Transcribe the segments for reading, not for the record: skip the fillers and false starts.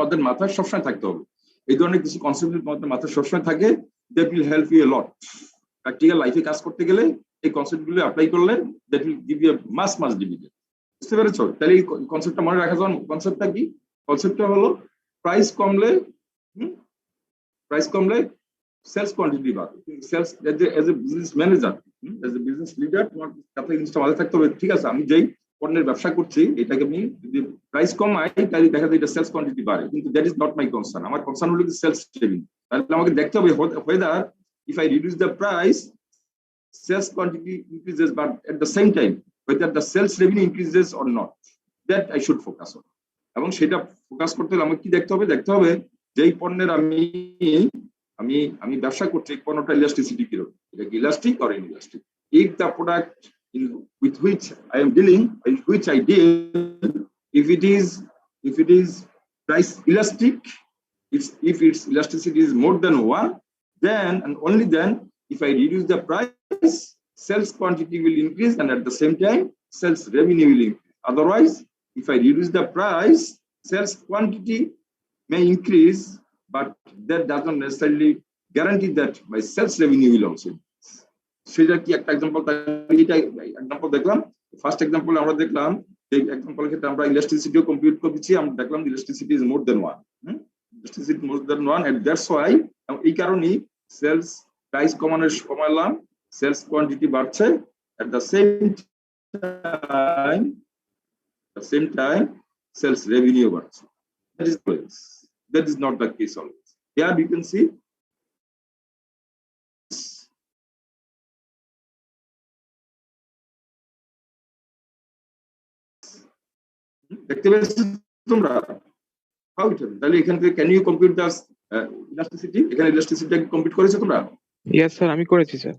আমাদের মাথায় সবসময় থাকতে হবে। এই ধরনের কিছু কনসেপ্ট আমাদের মাথায় সবসময় থাকে, that will help you a lot. Practical লাইফে কাজ করতে গেলে এই কনসেপ্ট গুলো অ্যাপ্লাই করলে that will give you mass dividend. বুঝতে পেরেছো? তাহলে এই কনসেপ্টটা মনে রাখা যাওয়ার কনসেপ্টটা কি? কনসেপ্টটা হলো প্রাইস কমলে সেলস কোয়ান্টিটি বাড়ে। Sales as a business manager, as a business leader, তোমার কাছে জিনিসটা মাথায় থাকতে হবে, ঠিক আছে আমি যেই পণ্যের ব্যবসা করছি এটাকে আমি যদি প্রাইস কমাই তাহলে দেখা যায় এটা সেলস কোয়ান্টিটি বাড়ে, কিন্তু that is not my concern. আমার কনসার্ন হলো সেলস রেভিনিউ। তাহলে আমাকে দেখতে হবে whether if I reduce the price, sales quantity increases, but at the same time whether the sales revenue increases or not, that I should focus on. এবং সেটা focus করতে হলে আমাকে কি দেখতে হবে? দেখতে হবে যেই পণ্যের আমি আমি আমি ব্যবসা করছি এই পণ্যটা ইলাস্টিসিটি কিরকম, এটা কি elastic or inelastic. If the product with which I am dealing, which I deal, if it is price elastic, if its elasticity is more than 1, then and only then if I reduce the price, sales quantity will increase and at the same time sales revenue will increase. Otherwise, if I reduce the price, sales quantity may increase, but that doesn't necessarily guarantee that my sales revenue will also increase. সেটা কি একটা example? এটা example দেখলাম। First example আমরা দেখলাম, এই এক্সাম্পলের ক্ষেত্রে আমরা ইলাস্টিসিটিও কম্পিউট করেছি, আমরা দেখলাম elasticity is more than 1, elasticity more than 1, and that's why, এই কারণেই সেলস প্রাইস কমালাম, সেলস কোয়ান্টিটি বাড়ছে, at the same time sales revenue বাড়ছে। That is not the case always. Here you can see দেখতে পাচ্ছ তোমরা how it happens? তাহলে এখান থেকে can you compute the elasticity? এখানে elasticity কমপ্লিট করেছো তোমরা? Yes স্যার, আমি করেছি sir.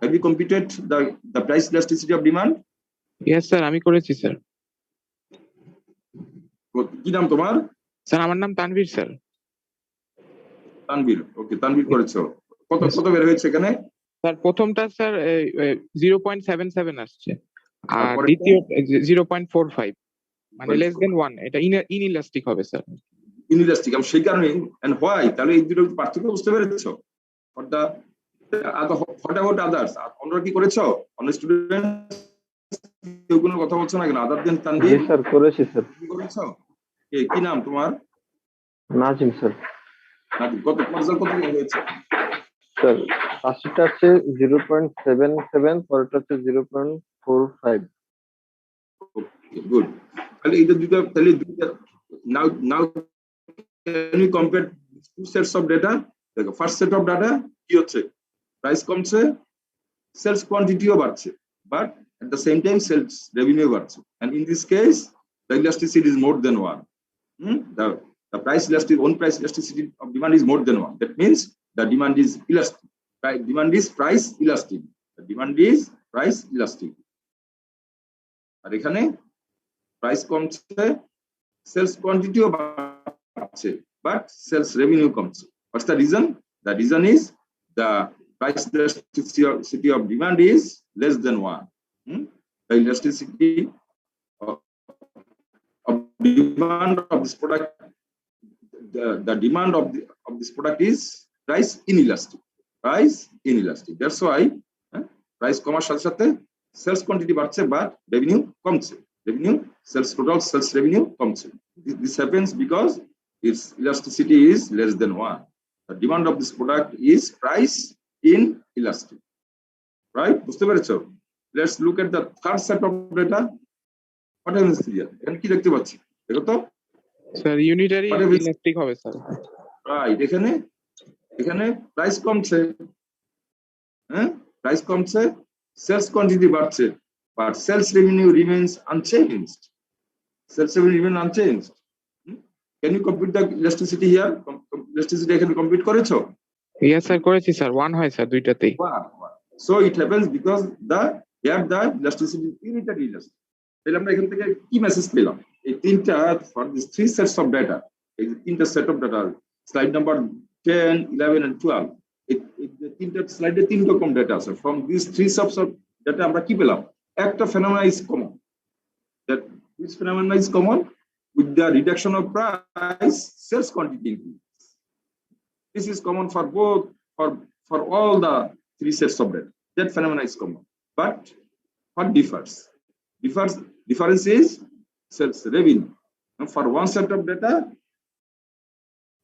Have you computed the price elasticity of demand? Yes sir, আমি করেছি স্যার। কি নাম তোমার? স্যার আমার নাম তানভীর স্যার। তানভীর, ওকে তানভীর করেছো। কত বের হয়েছে এখানে? স্যার প্রথমটা স্যার 0.77 আসছে, আর দ্বিতীয় 0.45, মানে লেস দেন 1। এটা ইনইলাস্টিক হবে স্যার। ইনইলাস্টিক, আমি সেই কারণে এন্ড হোয়াই, তাহলে এই দুটো পার্থক্য বুঝতে পেরেছো? For the what about others? অন্যরা কি করেছো? অন্য স্টুডেন্ট কেউ কোনো কথা বলছো না কেন? আদার দেন তানভীর? জি স্যার, করেছি স্যার। কি করেছো? কি নাম তোমার? নাজিম স্যার। নাজিম, কত রেজাল্ট কত হয়েছে? স্যার ফার্স্টটা হচ্ছে 0.77, পরেরটা হচ্ছে 0.45। Okay good. তাহলে এই দুটো নাও can you compare two sets of data? দেখো ফার্স্ট সেট অফ ডাটা কি হচ্ছে? প্রাইস কমছে, সেলস কোয়ান্টিটিও বাড়ছে, but at the same time sales revenue বাড়ছে, and in this case the elasticity is more than 1. The price elasticity of demand is more than 1. That means the demand is elastic. Demand is price elastic. The demand is price elastic. আর এখানে price কমছে, sales কোয়ান্টিটিও বাড়ছে, but sales revenue কমছে। What's the reason? The reason is the price elasticity of demand is less than 1. The elasticity of demand of this product, the demand of this product is price inelastic. That's why price কমার সাথে সাথে sales quantity বাড়ছে, but revenue কমছে। Total sales revenue কমছে। This happens because its elasticity is less than 1. The demand of this product is price inelastic. Right? বুঝতে পেরেছো? Let's look at the third set of data. What happens here? এখানে কি দেখতে পাচ্ছি? দেখো তো sir unitary elastic হবে sir. Right, এখানে প্রাইস কমছে, প্রাইস কমছে, সেলস কোয়ান্টিটি বাড়ছে, but sales revenue remains unchanged. Can you compute the elasticity here? Elasticity এখানে কম্পিউট করেছো? Yes স্যার, করেছি স্যার। 1 হয় স্যার দুইটাতেই। So it happens because the elasticity is unitary elastic. তাহলে আমরা এখান থেকে কি মেসেজ পেলাম? এই তিনটা for these three sets of data, এই তিনটা set of data, slide number 10, 11 and 12, এই তিনটা স্লাইডে তিন রকম ডেটা আছে। From these three sets of যেটা আমরা কি পেলাম, একটা phenomena is common. That which phenomena is common? With the reduction of price, sales quantity increase. This is common for both, for all the three sets of data. That phenomena is common. But what differs? Difference is sales revenue. Now, for one set of data,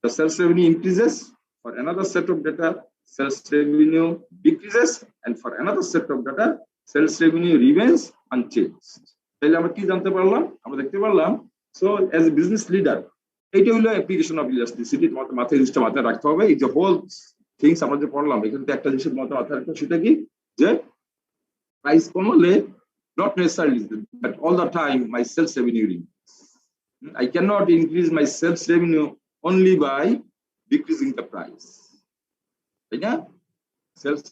the sales revenue increases. For another set of data, sales revenue decreases. And for another set of data, sales revenue remains unchanged. তাহলে আমরা কি জানতে পারলাম? আমরা দেখতে পারলাম, so as a business leader, এটা হলো অ্যাপ্লিকেশন অফ ইলাস্টিসিটি। তোমাদের মাথায় জিনিসটা মাথায় রাখতে হবে। এই যে হোল থিংস আমরা যে পড়লাম, এখানে একটা জিনিসের মাথায় রাখতে হবে, সেটা কি, যে প্রাইস কমালে not necessarily but all the time my sales revenue increase. I cannot increase my sales revenue only by decreasing the price. তাই না? সেলস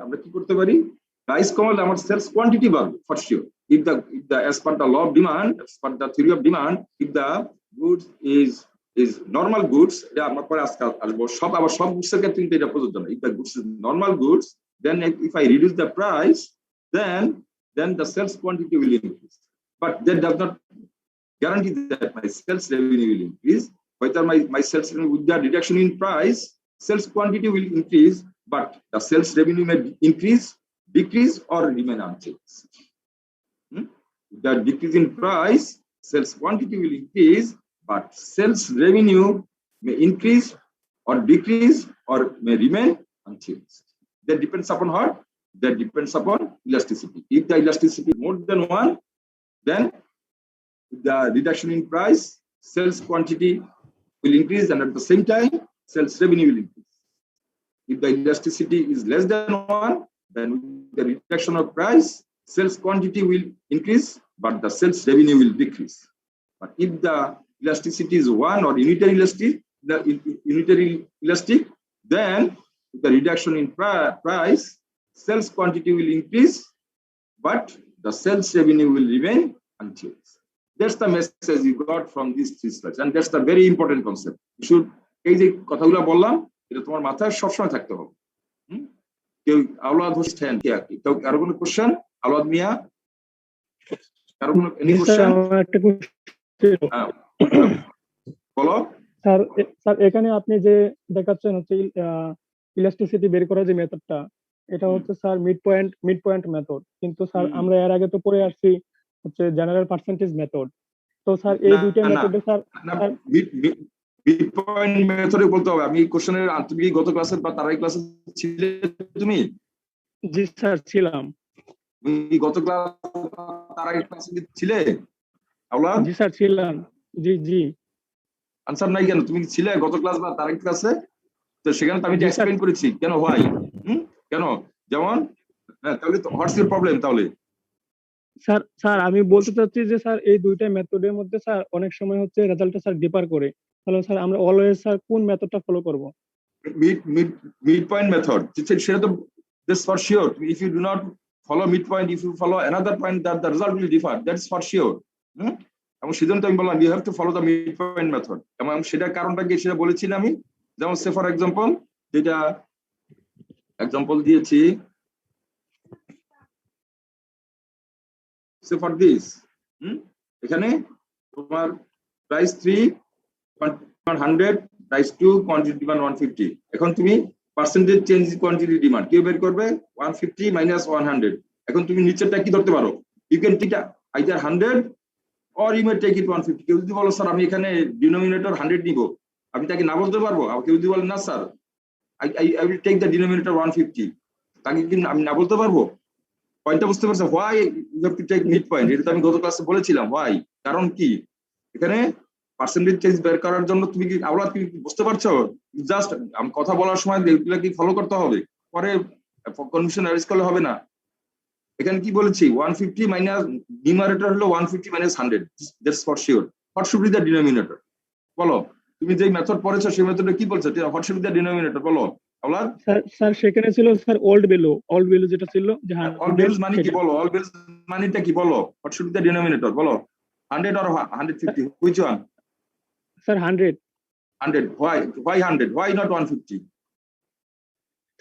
আমরা কি করতে পারি? প্রাইস কমালে আমার সেলস কোয়ান্টিটি বাড়বে for sure. If the as per the law of demand, as per the theory of demand, if the goods is normal goods, এটা আমরা পরে আজকে আসবো, সব গুডস এর ক্ষেত্রে কিন্তু এটা প্রযোজ্য না। If the goods is normal goods, then if I reduce the price, then the sales quantity will increase. But that does not guarantee that my sales revenue will increase. Whether my sales revenue with the reduction in price, sales quantity will increase, but the sales revenue may increase, decrease, or remain unchanged. The decrease in price, sales quantity will increase, but sales revenue may increase or decrease or may remain unchanged. That depends upon what? That depends upon elasticity. If the elasticity is more than 1, then the reduction in price, sales quantity will increase, and at the same time, sales revenue will increase. If the elasticity is less than 1, then with the reduction of price, sales quantity will increase, but the sales revenue will decrease. But if the elasticity is 1 or unitary elastic, then with the reduction in price, sales quantity will increase, but the sales revenue will remain unchanged. That's the message you got from these three slides, and that's the very important concept. You should, এই যে কথাগুলো বললাম, এটা তোমার মাথায় সবসময় থাকতে হবে। কেউ আওলাদ হোসেন, কেউ কারো কোনো কোশ্চেন? আওলাদ মিয়া, কারো কোনো এনি কোশ্চেন? বলো স্যার। স্যার এখানে আপনি যে দেখাচ্ছেন হচ্ছে ইলাস্টিসিটি বের করার যে মেথডটা, এটা হচ্ছে স্যার মিড পয়েন্ট মেথড, কিন্তু স্যার আমরা এর আগে তো পড়ে আসছি হচ্ছে জেনারেল পার্সেন্টেজ মেথড। তো স্যার এই দুইটা মেথডে স্যার মিড পয়েন্ট মেথডে বলতে হবে। আমি কোশ্চেনের তুমি গত ক্লাসে বা তার আগে ক্লাসে ছিলে তুমি? জি স্যার ছিলাম। তুমি গত ক্লাস তার আগে ক্লাসে ছিলে? আওলাদ? জি স্যার ছিলাম। জি আনসার নাই কেন? তুমি ছিলে গত ক্লাস বা তার আগে ক্লাসে? তো সেখানে আমি এক্সপ্লেইন করেছি কেন হয়, কেন, যেমন তাহলে তো হোয়াটস ইউর প্রবলেম তাহলে? স্যার আমি বলতে চাচ্ছি যে স্যার এই দুইটা মেথডের মধ্যে স্যার অনেক সময় হচ্ছে রেজাল্টটা স্যার ডিফার করে। তাহলে স্যার আমরা অলওয়েজ স্যার কোন মেথডটা ফলো করব? মিড পয়েন্ট মেথড, সেটা তো this for sure. If you do not follow midpoint, if you follow another point, that the result will differ. That's for sure. এবং সেজন্য আমি বললাম you have to follow the midpoint method. এবং সেটার কারণটা কি সেটা বলেছি না আমি? যেমন সে ফর এক্সাম্পল, যেটা এক্সাম্পল দিয়েছি, সে ফর দিস, এখানে তোমার প্রাইস 3 100, প্রাইস 2 কোয়ান্টিটি ডিমান্ড 150। এখন তুমি পার্সেন্টেজ চেঞ্জ কোয়ান্টিটি ডিমান্ড কি বের করবে? 150 মাইনাস 100। এখন তুমি নিচেরটা কি ধরতে পারো? You can take either 100 or you may take it 150। কেউ যদি বলো স্যার আমি এখানে ডিনোমিনেটর 100 নিব, আমি তাকে না বলতে পারবো? আর কেউ যদি বলে না sir I will take the denominator 150, তাকে কি আমি না বলতে পারবো? পয়েন্টটা বুঝতে পারছো? why you have to take mid point, এটা তো আমি গত ক্লাসে বলেছিলাম। why, কারণ কি, এখানে পার্সেন্টেজ চেঞ্জ বের করার জন্য তুমি কি আওলাদ কি বুঝতে পারছো? জাস্ট আমি কথা বলার সময় এগুলো কি ফলো করতে হবে, পরে কনফিউশন অ্যারেঞ্জ করলে হবে না। এখানে কি বলেছি? 150 মাইনাস নিউমারেটর হলো 150 minus 100, that's for sure. What should be the denominator? বলো, তুমি যে মেথড পড়েছো সেই মেথডে কি বলছো? What should be the denominator বলো আওলাদ? স্যার সেখানে ছিল স্যার ওল্ড ভ্যালু যেটা ছিল, যে অল ভ্যালুস মানে কি বলো? অল ভ্যালুস মানেটা কি বলো? What should be the denominator বলো? 100 or 150, which one? Sir 100। Why 100? Why not 150?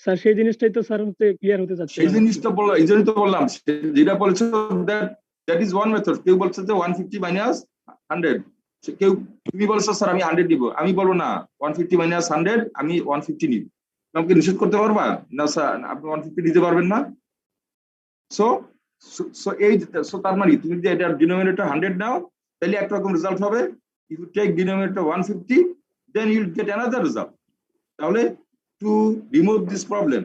Sir সেই জিনিসটাই তো স্যার হচ্ছে ক্লিয়ার হতে চাচ্ছি সেই জিনিসটা বললাম, এই জন্যই তো বললাম যেটা বলছো দ্যাট ইজ ওয়ান মেথড। কেউ বলছে যে 150 মাইনাস 100, কেউ তুমি বলছো স্যার আমি 100 নিব, আমি বলবো না 150 মাইনাস 100 আমি 150 নিব। আমাকে নিষেধ করতে পারবা না স্যার আপনি 150 দিতে পারবেন না? সো সো তার মানে তুমি যদি এটা ডিনোমিনেটর 100 নাও তাহলে একরকম রেজাল্ট হবে। If you take denominator 150 then you will get another result. তাহলে to remove this problem,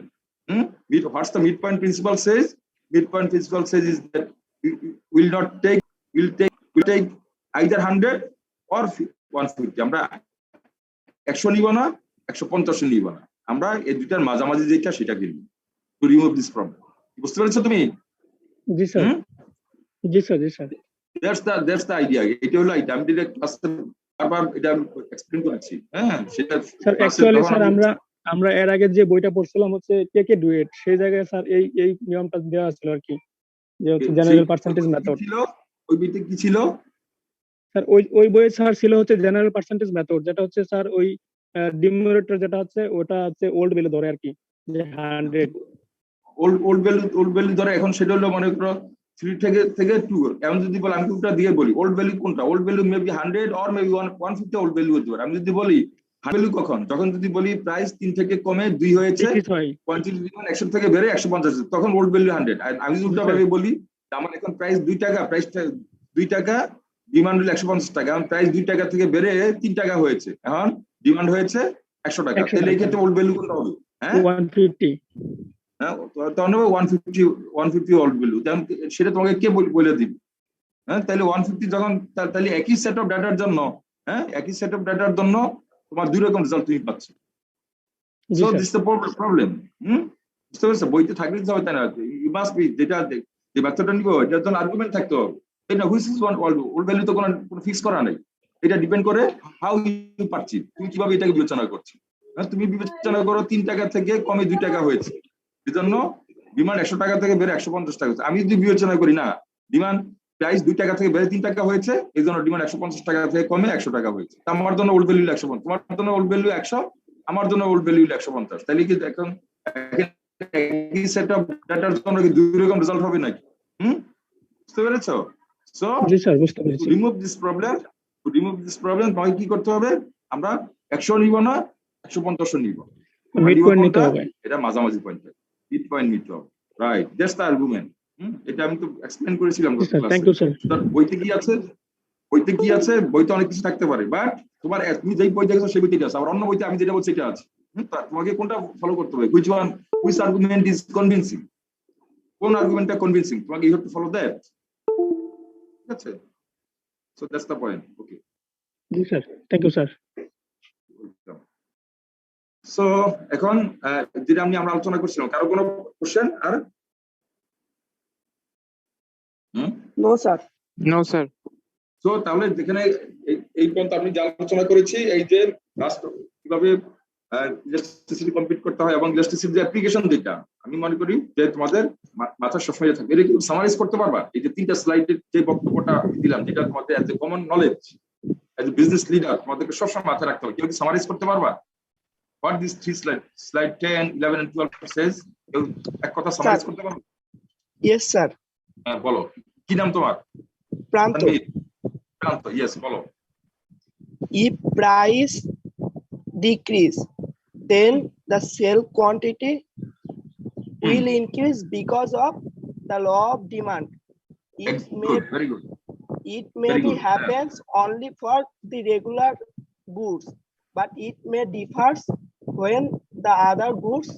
what's the midpoint principle says? Midpoint principle says is that we will take either 100 or 150. আমরা 100 নিব না, 150 নিব না, আমরা এই দুইটার মাঝামাঝি যেটা সেটা কিনব to remove this problem. বুঝতে পেরেছো তুমি? জি স্যার, জি স্যার, জি স্যার। That's the idea. এটা হলো এটা আমি ডিরেক্ট ক্লাসে বারবার এটা এক্সপ্লেইন করেছি। হ্যাঁ সেটা স্যার অ্যাকচুয়ালি স্যার আমরা এর আগে যে বইটা পড়ছিলাম হচ্ছে কে ডুয়েট, সেই জায়গায় স্যার এই নিয়মটা দেওয়া ছিল আর কি, যে হচ্ছে জেনারেল পার্সেন্টেজ মেথড ছিল। ওই বইতে কি ছিল স্যার? ওই বইয়ে স্যার ছিল হচ্ছে জেনারেল পার্সেন্টেজ মেথড, যেটা হচ্ছে স্যার ওই ডিনোমিনেটর যেটা হচ্ছে ওটা হচ্ছে ওল্ড ভ্যালু ধরে আর কি, যে 100 ওল্ড ভ্যালু ধরে। এখন সেটা হলো মনে করো 3 থেকে 2। এখন যদি বল আমি দুটো দিয়ে বলি ওল্ড ভ্যালু কোনটা, old value maybe 100 or maybe 150 old value হতে পারে। আমি যদি বলি ভ্যালু কখন, যখন যদি বলি প্রাইস 3 থেকে কমে 2 হয়েছে, কোয়ান্টিটি যখন 100 থেকে বেড়ে 150, তখন ওল্ড ভ্যালু 100। আর আমি যদি উল্টা ভাবে বলি আমার এখন প্রাইস 2 টাকা, প্রাইসটা 2 টাকা, ডিমান্ড হলো 150 টাকা, এখন প্রাইস 2 টাকা থেকে বেড়ে 3 টাকা হয়েছে, এখন ডিমান্ড হয়েছে 100 টাকা, তাহলে এই ক্ষেত্রে ওল্ড ভ্যালু কোনটা হবে? হ্যাঁ 150। হ্যাঁ তখন হবে 150 ওল্ড ভ্যালু। সেটা তোমাকে কে বলে দিবে? হ্যাঁ তাহলে 150 যখন, তাহলে একই সেট অফ ডাটার জন্য, হ্যাঁ একই সেট অফ ডাটার জন্য তোমার দুই রকম রেজাল্ট তুমি পাচ্ছ। So this the problem. বুঝতে পারছো? বইতে থাকলে তো হবে তাই না, ইউ মাস্ট বি যেটা যে বাচ্চাটা নিব এটার জন্য আর্গুমেন্ট থাকতে হবে। তাই না? Which is one old value তো কোনো ফিক্স করা নাই, এটা ডিপেন্ড করে হাউ ইউ পারচিভ, তুমি কিভাবে এটাকে বিবেচনা করছো। তুমি বিবেচনা করো 3 টাকা থেকে কমে 2 টাকা হয়েছে, এজন্য ডিমান্ড 100 টাকা থেকে বেড়ে 150 টাকা হয়েছে। আমি যদি বিবেচনা করি না ডিমান্ড প্রাইস 2 টাকা থেকে বেড়ে 3 টাকা হয়েছে, এই জন্য ডিমান্ড 150 টাকা থেকে কমে 100 টাকা হয়েছে, আমার জন্য ওল্ড ভ্যালু 150, তোমার জন্য ওল্ড ভ্যালু 100, আমার জন্য ওল্ড ভ্যালু 150। তাহলে কি এখন একই সেট অফ ডাটার জন্য কি দুই রকম রেজাল্ট হবে নাকি? বুঝতে পেরেছো? সো জি স্যার বুঝতে পেরেছি। রিমুভ দিস প্রবলেম তোমাকে কি করতে হবে? আমরা 100 নিব না, 150 নিব, মিড পয়েন্ট নিতে হবে, এটা মাঝামাঝি পয়েন্ট, মিড পয়েন্ট নিতে হবে। Right, that's the argument. এটা আমি তো এক্সপ্লেইন করেছিলাম গত ক্লাসে। Thank you sir. বইতে কি আছে, বইতে অনেক কিছু থাকতে পারে, বাট তুমি যেই বই দেখছো সেই বইতে আছে, আর অন্য বইতে আমি যেটা বলছি এটা আছে। তোমাকে কোনটা ফলো করতে হবে? হুইচ আর্গুমেন্ট ইজ কনভিন্সিং, কোন আর্গুমেন্টটা কনভিন্সিং, তোমাকে you have to follow that. ঠিক আছে? So that's the point. Okay জি sir, thank you sir. So এখন যেটা আমরা আলোচনা করছিলাম, কারো কোনো কোশ্চেন? আর no sir. No sir. So তাহলে যেখানে এই পর্যন্ত আমি যে আলোচনা করেছি, এই যে কিভাবে ইলাস্টিসিটি কমপ্লিট করতে হয় এবং ইলাস্টিসিটি অ্যাপ্লিকেশন যেটা আমি মনে করি যে তোমাদের মাথা সবসময় থাকবে। এটা কি সামারাইজ করতে পারবা? এই যে 3টা স্লাইডের যে বক্তব্যটা দিলাম, যেটা তোমাদের as a common knowledge, age a business leader তোমাদেরকে সবসময় মাথায় রাখতে হবে। কেউ কি সামারাইজ করতে পারবা? What these 3 slides, slide 10, 11 and 12 says? এক কথা সামারাইজ করতে পারবে? Yes sir. বলো, কি নাম তোমার? প্রান্ত। প্রান্ত, ইয়েস বলো। If price decrease, then the sale quantity will increase because of the law of demand. Very good. It may Very be good. happens only for the regular goods, but it may differs when the other goods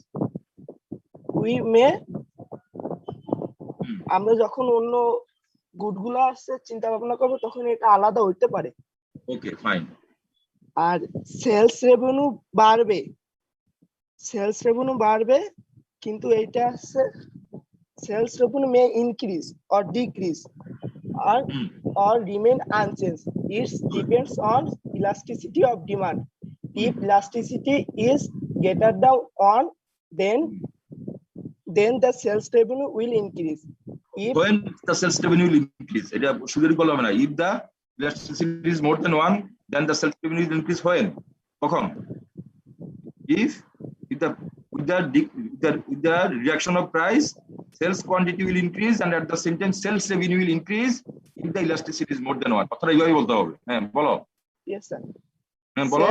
we may আমরা যখন অন্য গুডগুলো আসছে চিন্তা ভাবনা করবো তখন এটা আলাদা হইতে পারে। Okay fine. আর সেলস রেভিনিউ বাড়বে, কিন্তু এইটা আছে sales revenue may increase or decrease or remain unchanged. It depends on elasticity of demand. If elasticity is greater than 1, then the sales revenue will increase. When the sales revenue will increase, এটা শুধুই বলা হবে না। If the elasticity is more than 1, then the sales revenue will increase when? কখন? If the with the reduction of price, sales quantity will increase, and at the same time, sales revenue will increase if the elasticity is more than 1. কথাটা এইভাবে বলতে হবে। হ্যাঁ, বলো। Yes, sir. হ্যাঁ, বলো।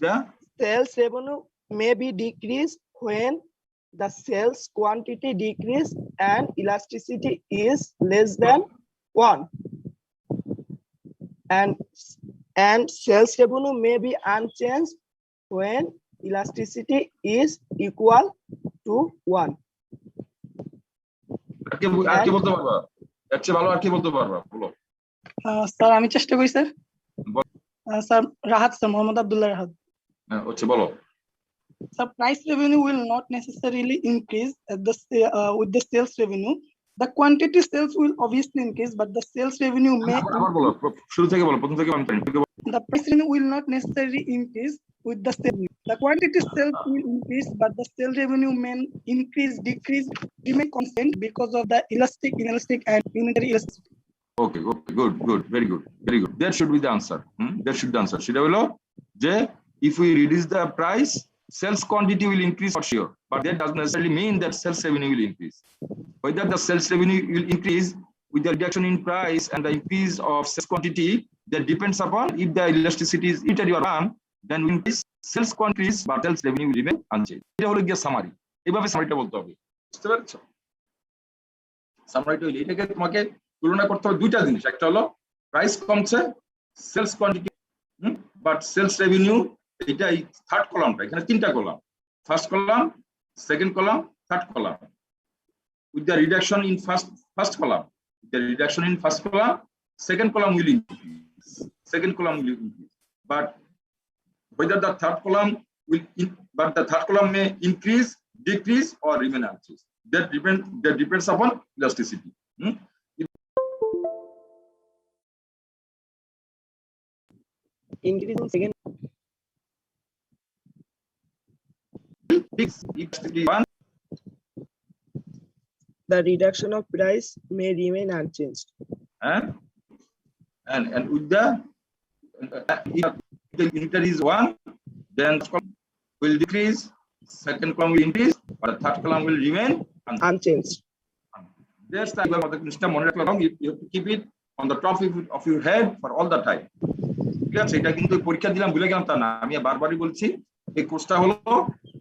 The sales revenue may be decreased when the sales quantity decrease and elasticity is less than 1. And sales revenue may be unchanged when elasticity is equal to 1. আর কি বলতে পারবা? এর চেয়ে ভালো আর কি বলতে পারবা? বলো। স্যার আমি চেষ্টা করি sir. Sir Rahat, sir Mohammad Abdullah Rahat. হ্যাঁ, হচ্ছে বলো। Sir, price revenue will not necessarily increase with the sales revenue. The quantity sales will obviously increase, but the sales revenue may. আবার বলো, শুরু থেকে বলো, প্রথম থেকে আমি জানি। The price revenue will not necessarily increase with the sales. The quantity sales will increase, but the sales revenue may increase, decrease, remain constant because of the elastic, inelastic, and unitary elasticity. Okay, good, very good. That should be the answer. That should be the answer. সেটা হলো যে if we reduce the price, sales quantity will increase for sure, but that doesn't necessarily mean that sales revenue will increase. Whether the sales revenue will increase with the reduction in price and the increase of sales quantity, that depends upon if the elasticity is unitary or one, then we increase sales quantities, but sales revenue will remain unchanged. এটা হলো গিয়ে summary. এইভাবে সামারিটা বলতে হবে। বুঝতে পারছো? সামারিটা হলো এটাকে তোমাকে তুলনা করতে হবে দুইটা জিনিস। একটা হলো প্রাইস কমছে, sales quantity, but sales revenue, এটা এই থার্ড কলামটা, এখানে তিনটা column, first column, second column, third column. With the reduction in first column, second column will increase, but whether the third column may increase, decrease, or remain unchanged. That depends upon elasticity. Increasing second. The reduction of price may remain unchanged. And with the if the unitary is 1, then the column will decrease, second column will increase, but the third column will remain unchanged. That's the you have to keep it on the top of your head for all the time. ঠিক আছে? এটা কিন্তু পরীক্ষা দিলাম ভুলে গেলাম তা না, আমি বারবারই বলছি, এই কোর্সটা হলো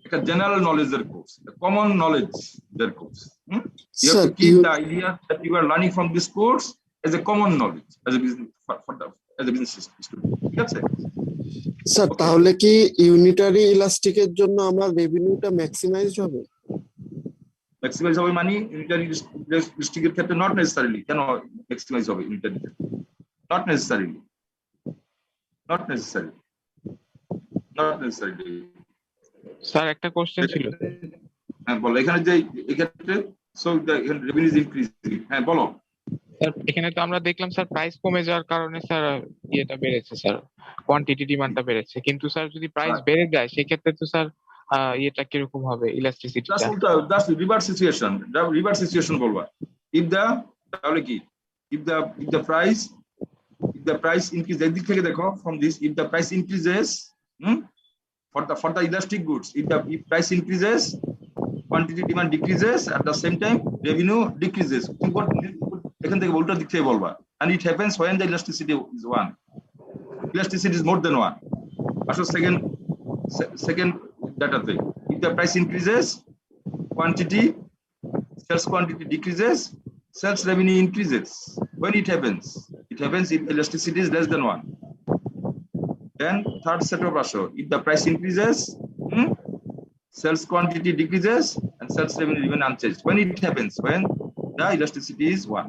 একটা জেনারেল নলেজের কোর্স, কমন নলেজের course. You have to keep the idea that you are learning from this course as a common knowledge as a business as a business student. ঠিক আছে স্যার? তাহলে কি ইউনিটারি ইলাস্টিকের জন্য আমার রেভিনিউটা ম্যাক্সিমাইজ হবে? Maximise হবে মানে ইউনিটারি ইলাস্টিকের ক্ষেত্রে নট নেসেসারিলি। কেন ম্যাক্সিমাইজ হবে ইউনিটারি? Not necessarily. স্যার একটা কোশ্চেন ছিল। হ্যাঁ বলো। এখানে যে এক্ষেত্রে so the revenue is increasing. হ্যাঁ বলো। স্যার এখানে তো আমরা দেখলাম স্যার প্রাইস কমে যাওয়ার কারণে স্যার ইয়েটা বেড়েছে, স্যার কোয়ান্টিটি ডিমান্ডটা বেড়েছে, কিন্তু স্যার যদি প্রাইস বেড়ে যায় সেক্ষেত্রে তো স্যার ইয়েটা কিরকম হবে ইলাস্টিসিটিটা? That's reverse situation বলবা। তাহলে কি if the price increase, একদিক থেকে দেখো from this, if the price increases for the elastic goods, if price increases, quantity demand decreases, at the same time revenue decreases. এখান থেকে উল্টা দিক থেকে বলবা, and it happens when the elasticity is 1. Elasticity is more than 1. আসলে second data thing, if the price increases, sales quantity decreases, sales revenue increases. When it happens if elasticity is less than 1. Then third set of ratio, if the price increases, sales quantity decreases and sales revenue remain unchanged. When it happens when the elasticity is 1.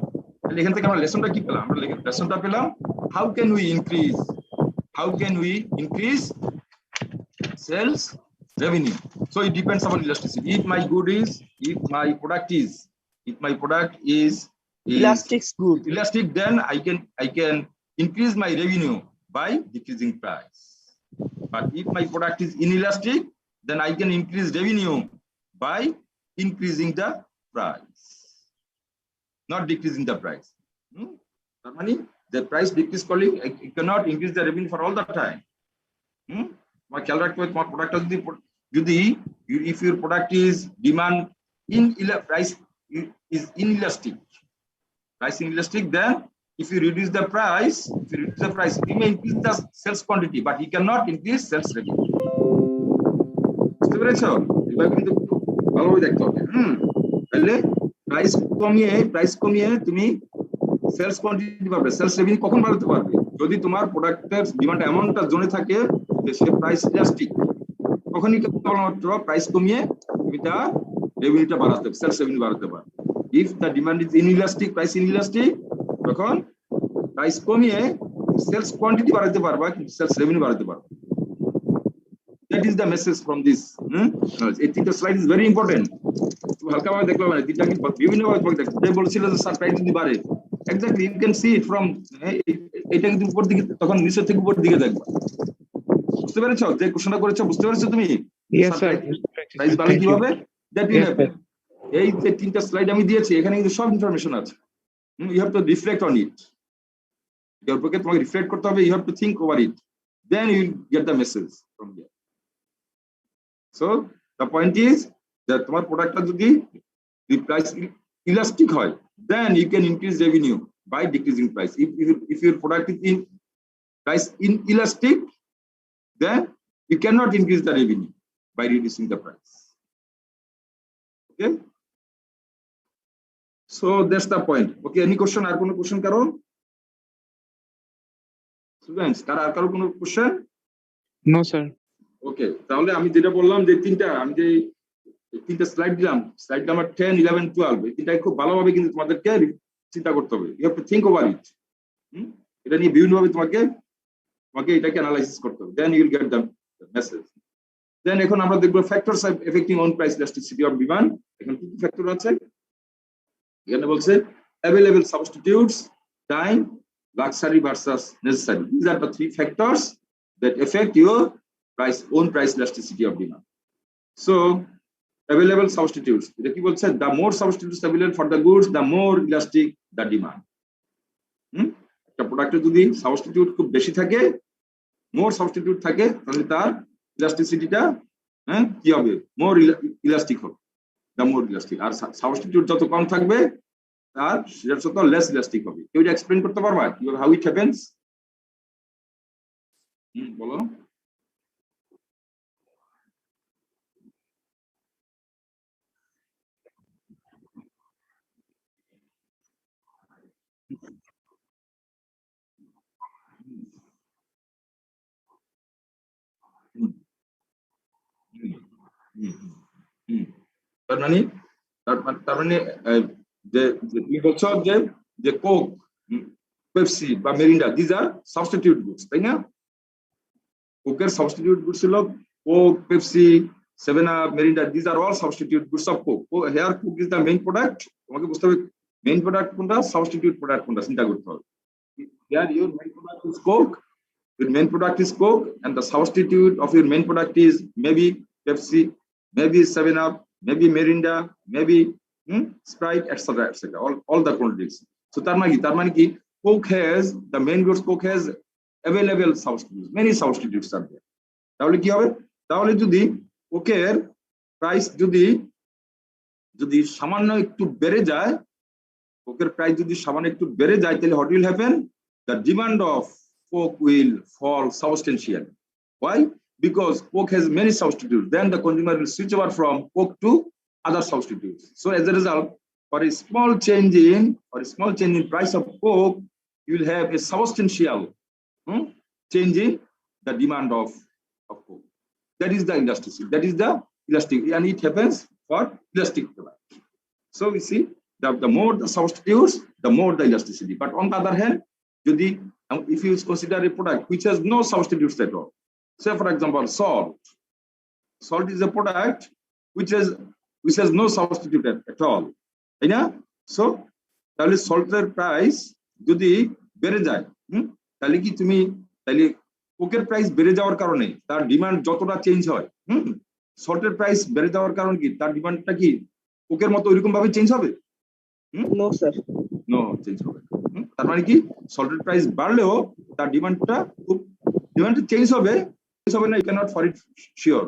এখান থেকে আমরা লেসনটা কি পেলাম? আমরা লেসনটা পেলাম how can we increase sales revenue. So it depends upon elasticity. If my product is elastic, then I can increase my revenue by decreasing price. But if my product is inelastic, then I can increase revenue by increasing the price, not decreasing the price. The price decrease calling, I cannot increase the revenue for all the time. My খেয়াল রাখতে হবে তোমার প্রোডাক্টটা যদি যদি if your product is demand price is inelastic, then if you reduce the price, you may increase the sales quantity, but you cannot increase sales revenue. বুঝতে পেরেছো? এবার কিন্তু ভালোভাবে দেখতে হবে। তাহলে প্রাইস কমিয়ে তুমি সেলস কোয়ান্টিটি পাবে, সেলস রেভিনিউ কখন বাড়াতে পারবে? যদি তোমার প্রোডাক্টের ডিমান্ড এমনটা জোনে থাকে যে সে প্রাইস ইলাস্টিক, তখনই কেবলমাত্র প্রাইস কমিয়ে তুমি তার রেভিনিউটা বাড়াতে হবে, সেলস রেভিনিউ বাড়াতে পারবে। If the demand is inelastic, price inelastic, তখন প্রাইস কমিয়ে সেলস কোয়ান্টিটি বাড়াতে পারবা, কিন্তু সেলস রেভিনিউ বাড়াতে পারবে। That is the message from this. এই তিনটা স্লাইড ইজ ভেরি ইম্পর্টেন্ট। হালকা ভাবে দেখলাম না, তিনটা কিন্তু বিভিন্ন ভাবে তোমাকে দেখতে বলছিল যে স্যার প্রাইস যদি বাড়ে, exactly you can see it from, এটা কিন্তু উপর দিকে, তখন নিচের থেকে উপর দিকে দেখবা। বুঝতে পেরেছো যে কোশ্চেনটা করেছো? বুঝতে পেরেছো তুমি? Yes sir. প্রাইস বাড়লে কি হবে? That will happen. এই যে তিনটা স্লাইড আমি দিয়েছি, এখানে কিন্তু সব ইনফরমেশন আছে। You have to reflect on it. এর উপরে তোমাকে রিফ্লেক্ট করতে হবে, you have to think over it, then you will get the message from here. So the point is that তোমার প্রোডাক্টটা যদি প্রাইস ইলাস্টিক হয়, then you can increase revenue by decreasing price. If your product is in price inelastic, then you cannot increase the revenue by reducing the price. Okay, so that's the point. Okay, any question? আর কোনো question কারো? Students, আর কারো কোনো question? No sir. ওকে, তাহলে আমি যেটা বললাম যে তিনটা স্লাইড দিলাম, স্লাইড নাম্বার 10, 11, 12, এই তিনটাই খুব ভালোভাবে কিন্তু তোমাদেরকে চিন্তা করতে হবে। You have to think over it. এটা নিয়ে বিভিন্নভাবে তোমাকে এটাকে অ্যানালাইসিস করতে হবে, then you will get the message. Then এখন আমরা দেখবো factors affecting on price elasticity of demand. এখানে কি কি ফ্যাক্টর আছে? এখানে বলছে available substitutes, time, luxury versus necessary. This are the three factors that affect your own price elasticity of demand. So available substitutes, এটা কি বলছে? the more substitutes available for the goods, the more elastic the demand. একটা প্রোডাক্টে যদি substitute খুব বেশি থাকে, মোর substitute থাকে, তাহলে তার ইলাস্টিসিটিটা কি হবে? মোর ইলাস্টিক হবে, the more elastic। আর সাবস্টিটিউট যত কম থাকবে তার সেটা তত লেস ইলাস্টিক হবে। কেউ এটা এক্সপ্লেইন করতে পারবা হাউ ইট হ্যাপেন্স? বলো। তার মানে যে তুমি বলছো যে কোক, পেপসি বা Mirinda, these are substitute goods, তাই না? কোকের সাবস্টিটিউট গুডস ছিল Coke, Pepsi, 7up, Mirinda, these are all substitute goods of Coke. Here Coke is the main product. তোমাকে বুঝতে হবে মেইন প্রোডাক্ট কোনটা, সাবস্টিটিউট প্রোডাক্ট কোনটা, চিন্তা করতে হবে। Here your main product is Coke, your main product is Coke, and the substitute of your main product is maybe Pepsi, maybe 7up, maybe Mirinda, maybe Sprite, etc., etc. All the quantities. So তার মানে কি Coke has, the main goods Coke has available substitutes, many substitutes are there. তাহলে কি হবে? তাহলে যদি কোকের price যদি সামান্য একটু বেড়ে যায়, কোকের প্রাইস যদি সামান্য একটু বেড়ে যায়, তাহলে what will happen? The demand of Coke will fall substantially. Why? Because Coke has many substitutes. Then the consumer will switch over from Coke to other substitutes. So as a result, for a small change in price of Coke, you will have a substantial change in the demand of Coke. That is the elasticity. That is the elastic, and it happens for elastic product. So we see the more the substitutes, the more the elasticity. But on the other hand, if you consider a product which has no substitutes at all, say for example salt is a product which has no substitute at all, right? So তাহলে সল্টের price যদি বেড়ে যায়, তাহলে কি তাহলে কোকের price বেড়ে যাওয়ার কারণে তার ডিমান্ড যতটা চেঞ্জ হয়, সল্টের প্রাইস বেড়ে যাওয়ার কারণ কি তার ডিমান্ডটা কি কোকের মতো ওইরকম ভাবে চেঞ্জ হবে? নো স্যার, নো চেঞ্জ হবে। তার মানে কি সল্টের প্রাইস বাড়লেও তার ডিমান্ডটা চেঞ্জ হবে না, you cannot for it sure,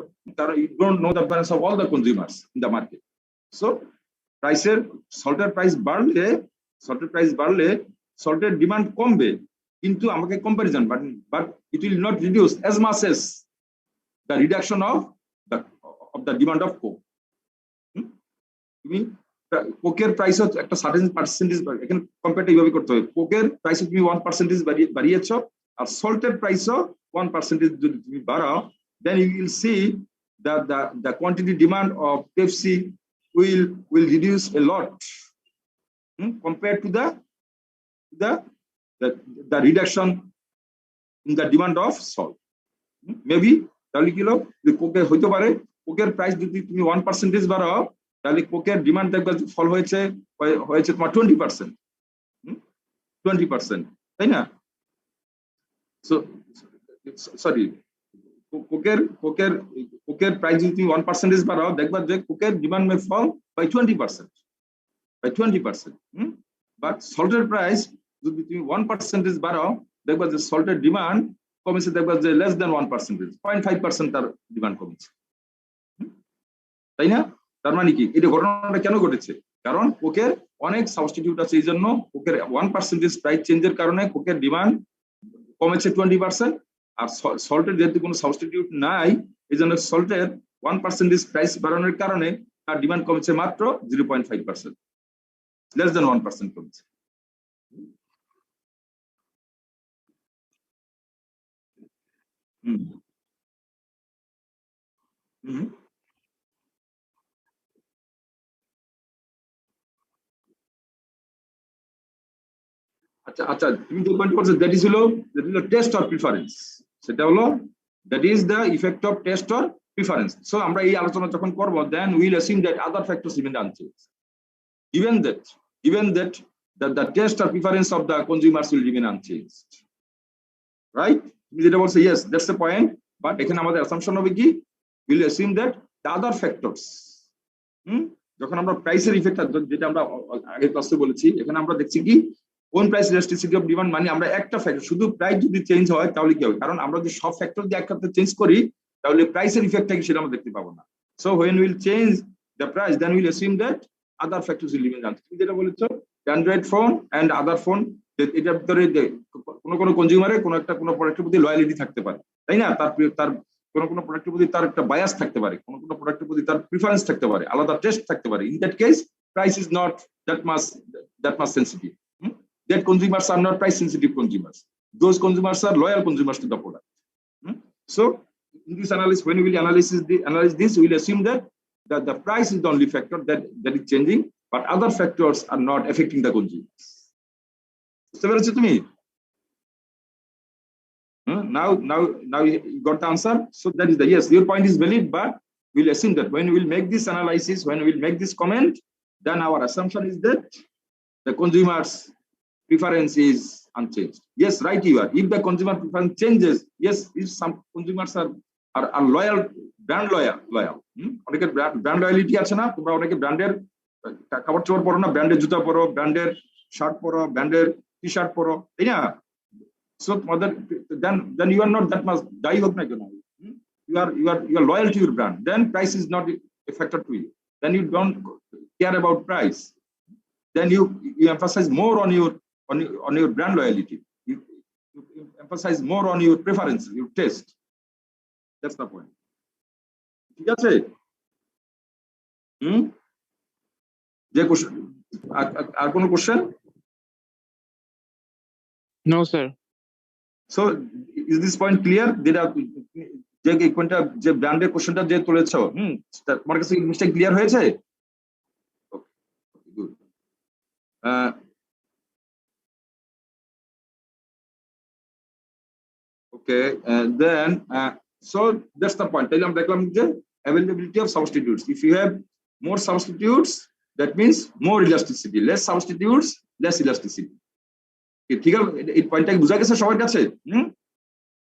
You don't know the balance of all the consumers in the market. So salter price বাড়লে salter demand কমবে, কিন্তু আমাকে comparison but it will not reduce as much as the reduction of the demand of coke. তুমি কোকের price একটা certain percentage এখানে কম্পেয়ারটা এইভাবে করতে হবে, কোকের প্রাইস তুমি 1% বাড়িয়েছো আর সল্টের প্রাইসও 1% যদি তুমি বাড়াও, then you will see that the quantity demand of Pepsi will reduce a lot compared to the reduction in the demand of salt. Maybe তাহলে কি হলো, কোকের হইতে পারে কোকের প্রাইস যদি তুমি 1% বাড়াও, তাহলে কোকের ডিমান্ড দেখবে ফল হয়েছে তোমার 20%, তাই না? সো সরি, কোকের প্রাইস যদি তুমি 1% বাড়াও, দেখবা যে কোকের demand may fall by 20%, but সল্টের প্রাইস যদি তুমি 1% বাড়াও, দেখবা যে সল্টের ডিমান্ড কমেছে, দেখবা যে লেস দেন 1%, 0.5% তার ডিমান্ড কমেছে, তাই না? তার মানে কি, এটা ঘটনাটা কেন ঘটেছে? কারণ কোকের অনেক সাবস্টিটিউট আছে, এই জন্য কোকের 1% প্রাইস চেঞ্জের কারণে কোকের ডিমান্ড কমেছে 20%, আর সল্টের যেহেতু কোনো সাবস্টিটিউট নাই, এই জন্য সল্টের 1% প্রাইস বাড়ানোর কারণে তার ডিমান্ড কমেছে মাত্র 0.5%, লেস দেন 1% কমেছে। আচ্ছা আচ্ছা, তুমি যে পয়েন্ট করছো দ্যাট ইজ হলো টেস্ট অর প্রিফারেন্স, সেটা হলো that is the effect of taste or preference. So আমরা এই আলোচনা যখন করব, then will assume that other factors remain unchanged, given that the taste or preference of the consumers will remain unchanged, right? তুমি যেটা বলছো, yes, that's the point, but এখানে আমাদের অ্যাসাম্পশন হবে কি, will assume that the other factors, যখন আমরা প্রাইসের ইফেক্ট, যেটা আমরা আগের ক্লাসে বলেছি, এখানে আমরা দেখছি কি কোন প্রাইস ইলাস্টিসিটি অফ ডিমান্ড, মানে আমরা একটা ফ্যাক্টর শুধু প্রাইস যদি চেঞ্জ হয় তাহলে কি হবে, কারণ আমরা যদি সব ফ্যাক্টর দিয়ে একসাথে চেঞ্জ করি তাহলে প্রাইসের ইফেক্টটা কি সেটা আমরা দেখতে পাবো না। So when we will change the price, then we will assume that other factors will remain unchanged. তুমি যেটা বলেছো Android phone and other phone, এটার ভিতরে কোনো কনজিউমারে কোনো প্রোডাক্টের প্রতি লয়ালিটি থাকতে পারে, তাই না? তার কোনো প্রোডাক্টের প্রতি তার একটা বায়াস থাকতে পারে, কোনো প্রোডাক্টের প্রতি তার প্রিফারেন্স থাকতে পারে, আলাদা টেস্ট থাকতে পারে। In that case price is not that much sensitive. That consumers are not price sensitive consumers. Those consumers are loyal consumers to the product. So in this analysis, when we will analyze this, we will assume that the price is the only factor that is changing, but other factors are not affecting the consumers. So where is it to me? Now you got the answer. So that is the yes. Your point is valid, but we'll assume that when we will make this analysis, when we will make this comment, then our assumption is that the consumers' preference is unchanged. Yes, right, you are. If the consumer preference changes, yes, if some consumers are loyal, brand loyal. অনেকে brand loyalty আছে না, তোমরা অনেকে ব্র্যান্ডের কাপড় চোপড় পরো না, ব্র্যান্ডের জুতা পরো, ব্র্যান্ডের শার্ট পরো, ব্র্যান্ডের টি শার্ট পরো, তাই না? So then you are not that much যাই হোক না কেন, you are loyal to your brand, then price is not a factor to you, then you don't care about price, then you emphasize more on your brand loyalty, you emphasize more on your preference, your taste. That's the point. ঠিক আছে? যে question, আর কোনো question? No sir. So is this point clear? যে কোনটা যে ব্র্যান্ডের কোশ্চেনটা যে তুলেছো, তোমার কাছে জিনিসটা ক্লিয়ার হয়েছে? ওকে, good. Okay, then so that's the point. তাহলে আমরা দেখলাম যে availability of substitutes. If you have more substitutes, that means more elasticity. Less substitutes, less elasticity. ঠিক আছে, এই পয়েন্টটা কি বোঝা গেছে সবার কাছে?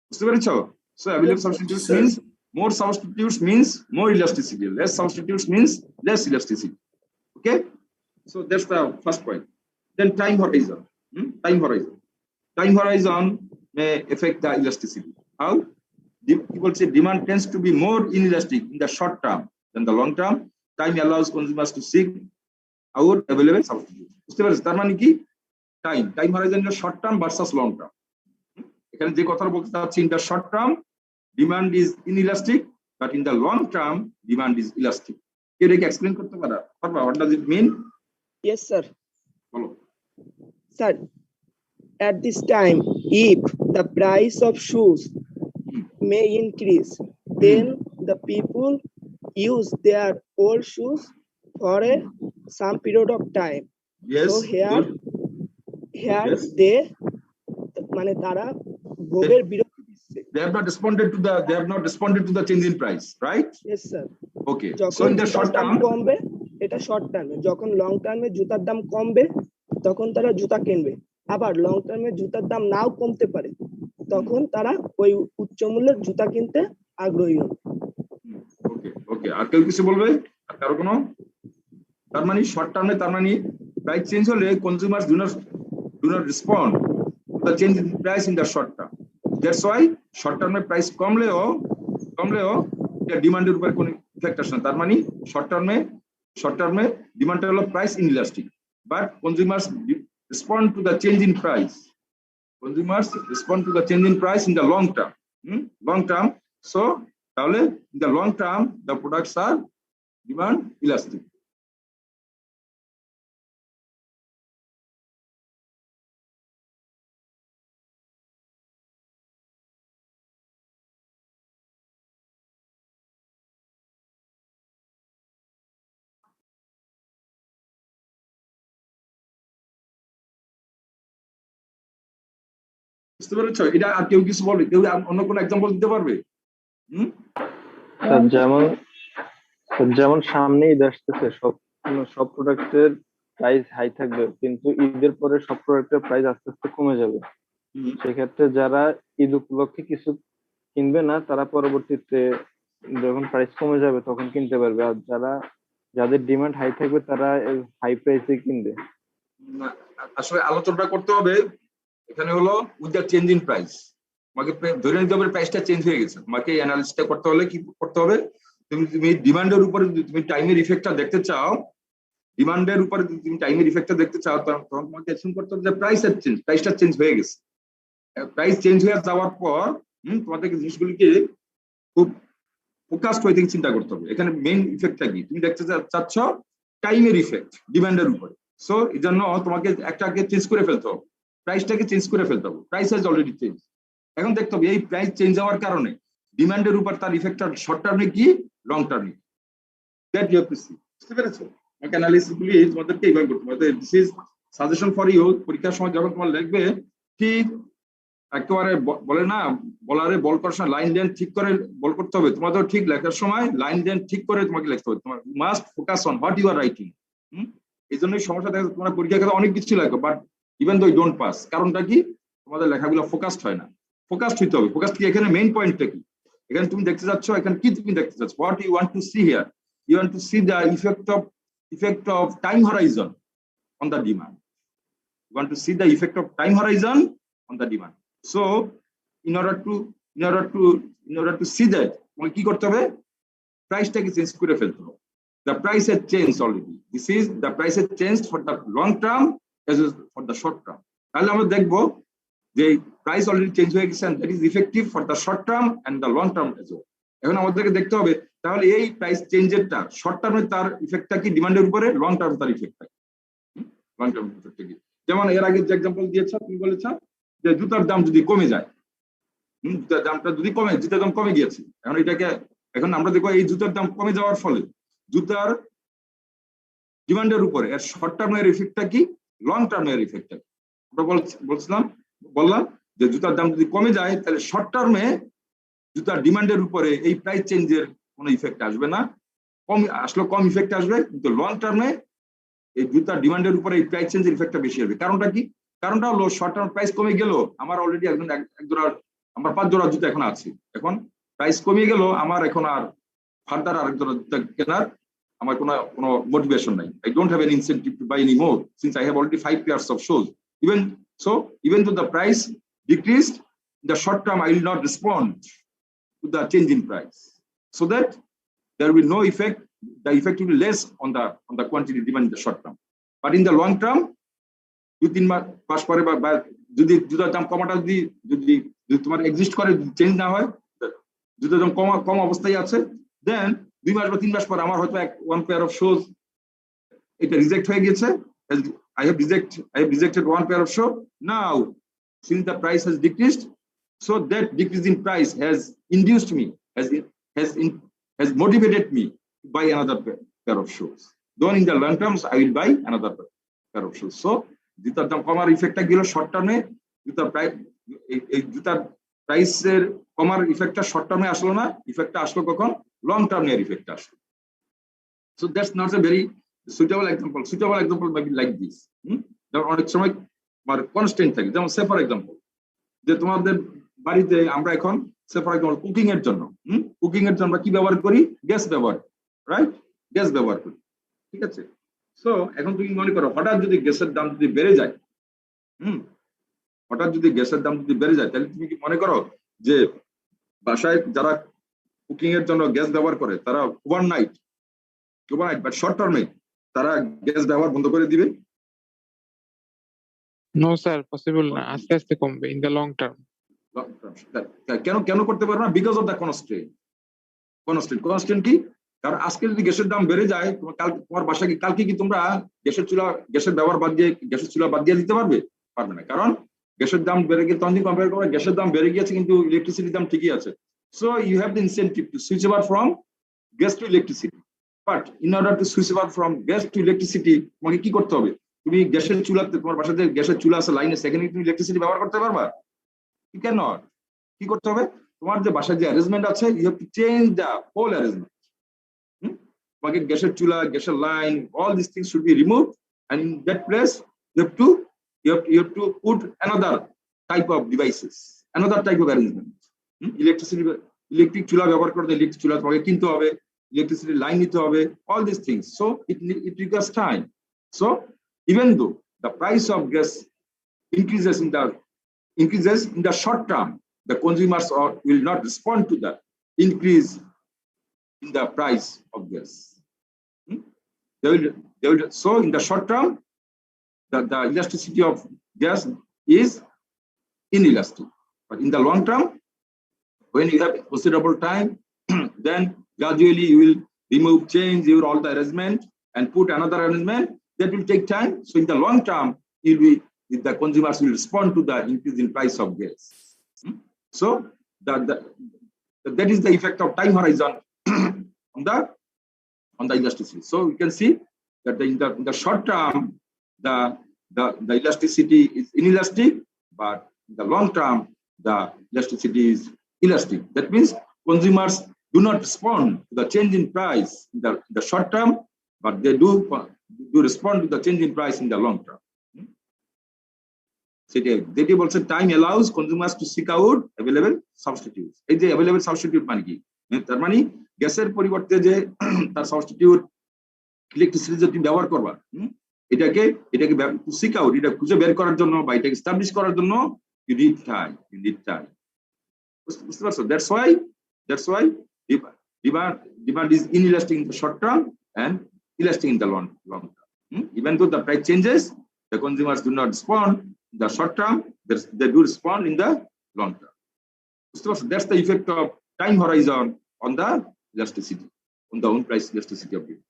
বুঝতে পেরেছো? So available substitutes means more substitutes means more elasticity. Less substitutes means less elasticity. Okay, so that's the first point. Then time horizon. Time horizon may affect the elasticity. How? people say demand tends to be more inelastic in the short term than the long term. Time allows consumers to seek out available substitutes. বুঝতে পারছেন? তার মানে কি time horizon is short term versus long term. এখানে যে কথা বলতে চাচ্ছি, in the short term demand is inelastic, but in the long term demand is elastic. Can you explain করতে পারো? What does it mean? Yes, sir. বলো। Sir, at this time, if the price of shoes may increase, then the people use their old shoes for some period of time. Yes. So here Yes. they মানে তারা ভোগের বিরতি দিচ্ছে। They have not responded to the change in price, right? Yes, sir. Okay. So যখন in the short জুতার দাম term, কমবে, এটা শর্ট টার্মে, যখন লং টার্মে জুতার দাম কমবে তখন তারা জুতা কিনবে। আবার লং টার্মে জুতার দাম নাও কমতে পারে, তখন তারা ওই উচ্চ মূল্যের জুতা কিনতে আগ্রহী হবে। ওকে আর কেউ কিছু বলবে? আর কারো কোনো? তার মানে শর্ট টার্মে, তার মানে প্রাইস চেঞ্জ হলে consumers do not respond to the change in price in the short term. That's why short term price কমলেও ডিমান্ডের উপর কোনো ইফেক্ট আসে না। তার মানে শর্ট টার্মে ডিমান্ডটা হলো price inelastic, but consumers respond to the change in price. Consumers respond to the change in price in the long term. So তাহলে in the long term the products are demand elastic. বুঝতে পেরেছো? এটা আর কেউ কিছু বলবে? কেউ অন্য কোনো এক্সাম্পল দিতে পারবে? স্যার যেমন সামনে ঈদ আসতেছে, সব প্রোডাক্টের প্রাইস হাই থাকবে, কিন্তু ঈদের পরে সব প্রোডাক্টের প্রাইস আস্তে আস্তে কমে যাবে। সেক্ষেত্রে যারা ঈদ উপলক্ষে কিছু কিনবে না, তারা পরবর্তীতে যখন প্রাইস কমে যাবে তখন কিনতে পারবে, আর যাদের ডিমান্ড হাই থাকবে তারা হাই প্রাইসে কিনবে। আসলে আলোচনাটা করতে হবে এখানে হলো with the change in price. তোমাকে ধরে নিতে হবে প্রাইসটা চেঞ্জ হয়ে গেছে। তোমাকে অ্যানালিসিসটা করতে হলে কি করতে হবে? তুমি ডিমান্ডের উপরে তুমি টাইমের ইফেক্টটা দেখতে চাও, তখন তোমাকে অ্যাসিউম করতে হবে যে প্রাইসটা চেঞ্জ হয়ে গেছে। প্রাইস চেঞ্জ হয়ে যাওয়ার পর তোমাদেরকে জিনিসগুলিকে খুব ফোকাসড হয়ে থেকে চিন্তা করতে হবে। এখানে মেইন ইফেক্টটা কি? তুমি দেখতে চাচ্ছ টাইমের ইফেক্ট ডিমান্ডের উপরে। সো এই জন্য তোমাকে একটাকে চেঞ্জ করে ফেলতে হবে, প্রাইসটাকে চেঞ্জ করে ফেলতে হবে। Price has already change. এখন দেখতে হবে এই প্রাইস চেঞ্জ হওয়ার কারণে ডিমান্ডের উপর তার ইফেক্টটা শর্ট টার্মে কি, লং টার্মে। That you have to see. বুঝতে পেরেছো? অ্যানালিসিস গুলি তোমাদেরকে এইভাবে করতে হবে। This is suggestion for you. পরীক্ষার সময় যখন তোমার লিখবে, ঠিক একেবারে বলে না বলারে বল করার সময় লাইন লেন্থ ঠিক করে বল করতে হবে। তোমাদের ঠিক লেখার সময় লাইন লেন্থ ঠিক করে তোমাকে লিখতে হবে। তোমার must focus on what you are writing. এই জন্যই সমস্যা দেখা যায়, তোমরা পরীক্ষার ক্ষেত্রে অনেক কিছু লেখো, but even though you don't pass. কারণটা কি? তোমাদের লেখাগুলো ফোকাসড হয় না। ফোকাসড হইতে হবে। ফোকাসড কি? এখানে মেইন পয়েন্টটা কি? এখানে তুমি দেখতে যাচ্ছ, এখানে কি তুমি দেখতে চাচ্ছ? What you want to see here? You want to see the effect of time horizon on the demand. You want to see the effect of time horizon on the demand. So in order to see that, তোমাকে কি করতে হবে? প্রাইসটাকে change করে ফেলতে হবে। The price has changed already. This is the price has changed for the long term as well as for the short term. তাহলে আমরা দেখবো যে প্রাইস অলরেডি চেঞ্জ হয়ে গেছে, and that is effective for the short term and the long term as well. এখন আমাদেরকে দেখতে হবে তাহলে এই প্রাইস চেঞ্জেরটা শর্ট টার্মে তার ইফেক্টটা কি ডিমান্ডের উপরে, লং টার্মে তার ইফেক্টটা কি, লং টার্ম ইফেক্টটা কি। যেমন এর আগে যে এক্সাম্পল দিয়েছ, তুমি বলেছ যে জুতার দাম যদি কমে যায়, জুতার দামটা যদি কমে, জুতার দাম কমে গিয়েছে। এখন আমরা দেখো এই জুতার দাম কমে যাওয়ার ফলে জুতার ডিমান্ডের উপরে এর শর্ট টার্মের ইফেক্টটা কি, লং টার্মের ইফেক্টটা কি। আমরা বললাম যে জুতার দাম যদি কমে যায় তাহলে শর্ট টার্মে জুতার ডিমান্ডের উপরে এই প্রাইস চেঞ্জের কোনো ইফেক্ট আসবে না, কম ইফেক্ট আসবে, কিন্তু লং টার্মে এই জুতার ডিমান্ডের উপরে এই প্রাইস চেঞ্জের ইফেক্টটা বেশি হবে। কারণটা কি? কারণটা হলো শর্ট টার্ম প্রাইস কমে গেল, আমার অলরেডি আমার 5 জোড়া জুতা এখন আছে, এখন প্রাইস কমে গেল, আমার এখন আর ফার্দার আরেক জোড়া জুতা কেনার আমার কোনো মোটিভেশন নাই। I don't have an incentive to buy any more since I have already 5 pairs of shoes. Even though the price decreased, in the short term I will not respond to the change in price, so that there will be no effect. The effect will be less on the quantity demand in the short term. But in the long term, 2-3 মাস পরে বা যদি জুতার দাম কমাটা যদি তোমার exist করে, change না হয়, জুতার দাম কম অবস্থায় আছে, দেন 2 মাস বা 3 মাস পর আমার হয়তো one pair of shoes এটা রিজেক্ট হয়ে গেছে. I have rejected one pair of shoe. Now, since the price has decreased, so that decrease in price has induced me, has motivated me to buy another pair of shoes. Though in the long terms, I will buy another pair of shoes. So, জুতার দাম কমার ইফেক্টটা গেল short টার্মে, জুতার প্রাইসের কমার ইফেক্টটা শর্ট টার্মে আসলো না, ইফেক্টটা আসলো কখন? লং টার্মে এর ইফেক্টটা আসলো. So that's not a very suitable example. Suitable example might be like this. যেমন অনেক সময় কনস্ট্যান্ট থাকে, যেমন সে ফর এক্সাম্পল যে তোমাদের বাড়িতে আমরা এখন সে ফর এক্সাম্পল কুকিং এর জন্য আমরা কি ব্যবহার করি? গ্যাস ব্যবহার, রাইট? গ্যাস ব্যবহার করি, ঠিক আছে? সো এখন তুমি মনে করো হঠাৎ যদি গ্যাসের দাম যদি বেড়ে যায়, তাহলে তুমি কি মনে করো যে বাসায় যারা কুকিং এর জন্য গ্যাস ব্যবহার করে তারা ওভারনাইট বা শর্ট টার্মে তারা গ্যাস ব্যবহার বন্ধ করে দিবে? নো স্যার, পসিবল না, আস্তে আস্তে কমবে ইন দ্য লং টার্ম. কেন করতে পারবে না? বিকজ অফ দ্য কনস্ট্যান্ট কি? কারণ আজকে যদি গ্যাসের দাম বেড়ে যায়, তোমার বাসায় কালকে কি তোমরা গ্যাসের ব্যবহার বাদ দিয়ে গ্যাসের চুলা বাদ দিয়ে দিতে পারবে না, কারণ গ্যাসের দাম বেড়ে গিয়ে তখন কম্পেয়ার করে গ্যাসের দাম বেড়ে গিয়েছে কিন্তু ইলেকট্রিসিটির দাম ঠিকই আছে. So you have the incentive to switch over from gas to electricity. But in order to switch over from gas to electricity, তোমাকে কি করতে হবে? তুমি গ্যাসের চুলাতে, তোমার বাসাতে গ্যাসের চুলা আছে লাইনে, সেখানে তুমি ইলেকট্রিসিটি ব্যবহার করতে পারবা? You can not. কি করতে হবে? তোমার যে বাসায় যে অ্যারেঞ্জমেন্ট আছে, you have to change the whole arrangement. তোমাকে গ্যাসের চুলা, গ্যাসের line, all these things should be removed, and in that place you have to put another type of devices, another type of arrangement. Electric চুলা ব্যবহার করতে electric চুলা তোমাকে কিনতে হবে, ইলেকট্রিসিটি লাইন নিতে হবে, all these things. So it requires time. So even though the price of gas increases in the short term, the consumers will not respond to the increase in the price of gas. So in the short term, the elasticity of gas is inelastic. But in the long term, when you have considerable time, then gradually you will change all the arrangement and put another arrangement. That will take time. So in the long term, the consumers will respond to the increase in price of gas. So that is the effect of time horizon on the elasticity. So we can see that in the short term, the elasticity is inelastic, but in the long term, the elasticity is elastic. That means consumers do not respond to the change in price in the short term, but they do respond to the change in price in the long term. যেটি বলছে time allows consumers to seek out available substitute. এই যে available substitute মানে কি? তার মানে গ্যাসের পরিবর্তে যে তার সাবস্টিটিউট ইলেকট্রিসিটি যে তুমি ব্যবহার করবা, এটাকে সিক আউট, এটা খুঁজে বের করার জন্য বা এটাকে এস্টাবলিশ করার জন্য you need time. বুঝতে পারছো? That's why demand is inelastic in the short term and elastic in the long term. Even though the price changes, the consumers do not respond in the short term, they do respond in the long term. So that's the effect of time horizon on the elasticity, on the own price elasticity of it.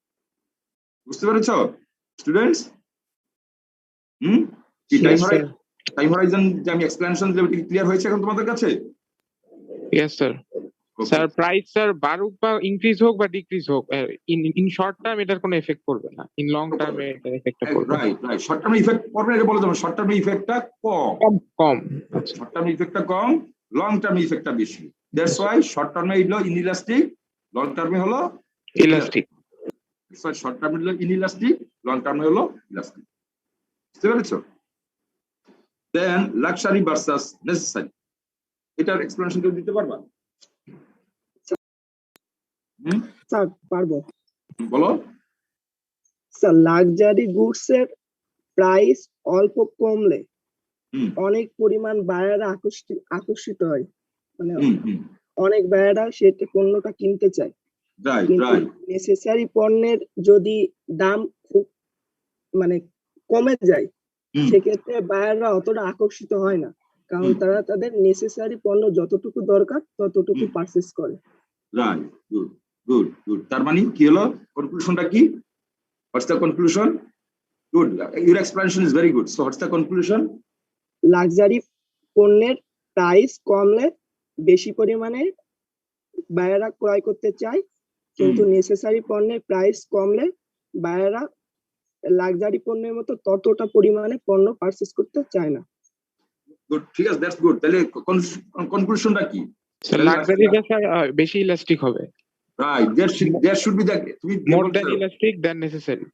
বুঝতে পেরেছো students? Time Horizon যে আমি explanation দিলাম, এটা clear হয়েছে এখন তোমাদের কাছে? Yes sir. Sir price sir বাড়ুক বা ইনক্রিজ হোক বা ডিক্রিজ হোক, ইন শর্ট টার্ম এটার কোনো এফেক্ট পড়বে না, ইন লং টার্মে এটার এফেক্টটা পড়বে। রাইট শর্ট টার্মে ইফেক্ট পড়বে, এটা বলা যাবে। শর্ট টার্মে ইফেক্টটা কম, শর্ট টার্মে ইফেক্টটা কম, লং টার্মে ইফেক্টটা বেশি। দ্যাটস ওয়াই শর্ট টার্মে হলো ইনইলাস্টিক, লং টার্মে হলো ইলাস্টিক। শর্ট টার্মে হলো ইনইলাস্টিক, লং টার্মে হলো ইলাস্টিক। বুঝতে পেরেছো? দেন লাক্সারি ভার্সাস নেসেসারি, এটার এক্সপ্লেনেশন কেউ দিতে পারবা? স্যার পারবো। বলো। স্যার লাক্সারি গুডস এর প্রাইস অল্প কমলে অনেক পরিমাণ বায়ার আকর্ষিত হয়, মানে অনেক বায়াররা সেটা পণ্যটা কিনতে চায়, রাইট কিন্তু রাইট নেসেসারি পণ্যের যদি দাম খুব মানে কমে যায়, সেক্ষেত্রে বায়াররা অতটা আকর্ষিত হয় না, কারণ তারা তাদের নেসেসারি পণ্য যতটুকু দরকার ততটুকু পারচেস করে। রাইট গুড গুড গুড তার মানে কি হলো কনক্লুশনটা কি what's the conclusion good your explanation is very good so what's the conclusion luxury পণ্যের প্রাইস কমলে বেশি পরিমাণে বায়াররা ক্রয় করতে চায়, কিন্তু নেসেসারি পণ্যের প্রাইস কমলে বায়াররা লাক্সারি পণ্যের মতো ততটা পরিমাণে পণ্য পারচেস করতে চায় না। গুড ঠিক আছে দ্যাটস গুড তাহলে কনক্লুশনটা কি লাক্সারিটা স্যার বেশি ইলাস্টিক হবে, right there should be the তুমি more than elastic than necessary.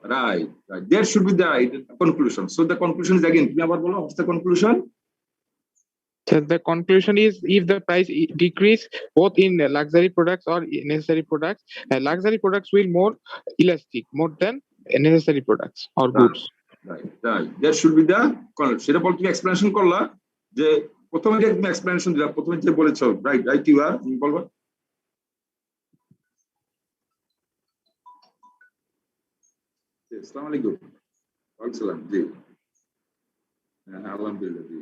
right there should be the conclusion so the conclusion is again তুমি আবার বলো what's the conclusion. So the conclusion is if the price decrease both in luxury products or necessary products, luxury products will more elastic more than necessary products or goods. right there should be the সেটা বল তুমি explanation করলা যে প্রথমে যে তুমি explanation দিলা প্রথমে যে বলেছো রাইট ইউ আর তুমি বলবা আসসালামু আলাইকুম ওয়ালাইকুম সালাম জি হ্যাঁ আলহামদুলিল্লাহ জি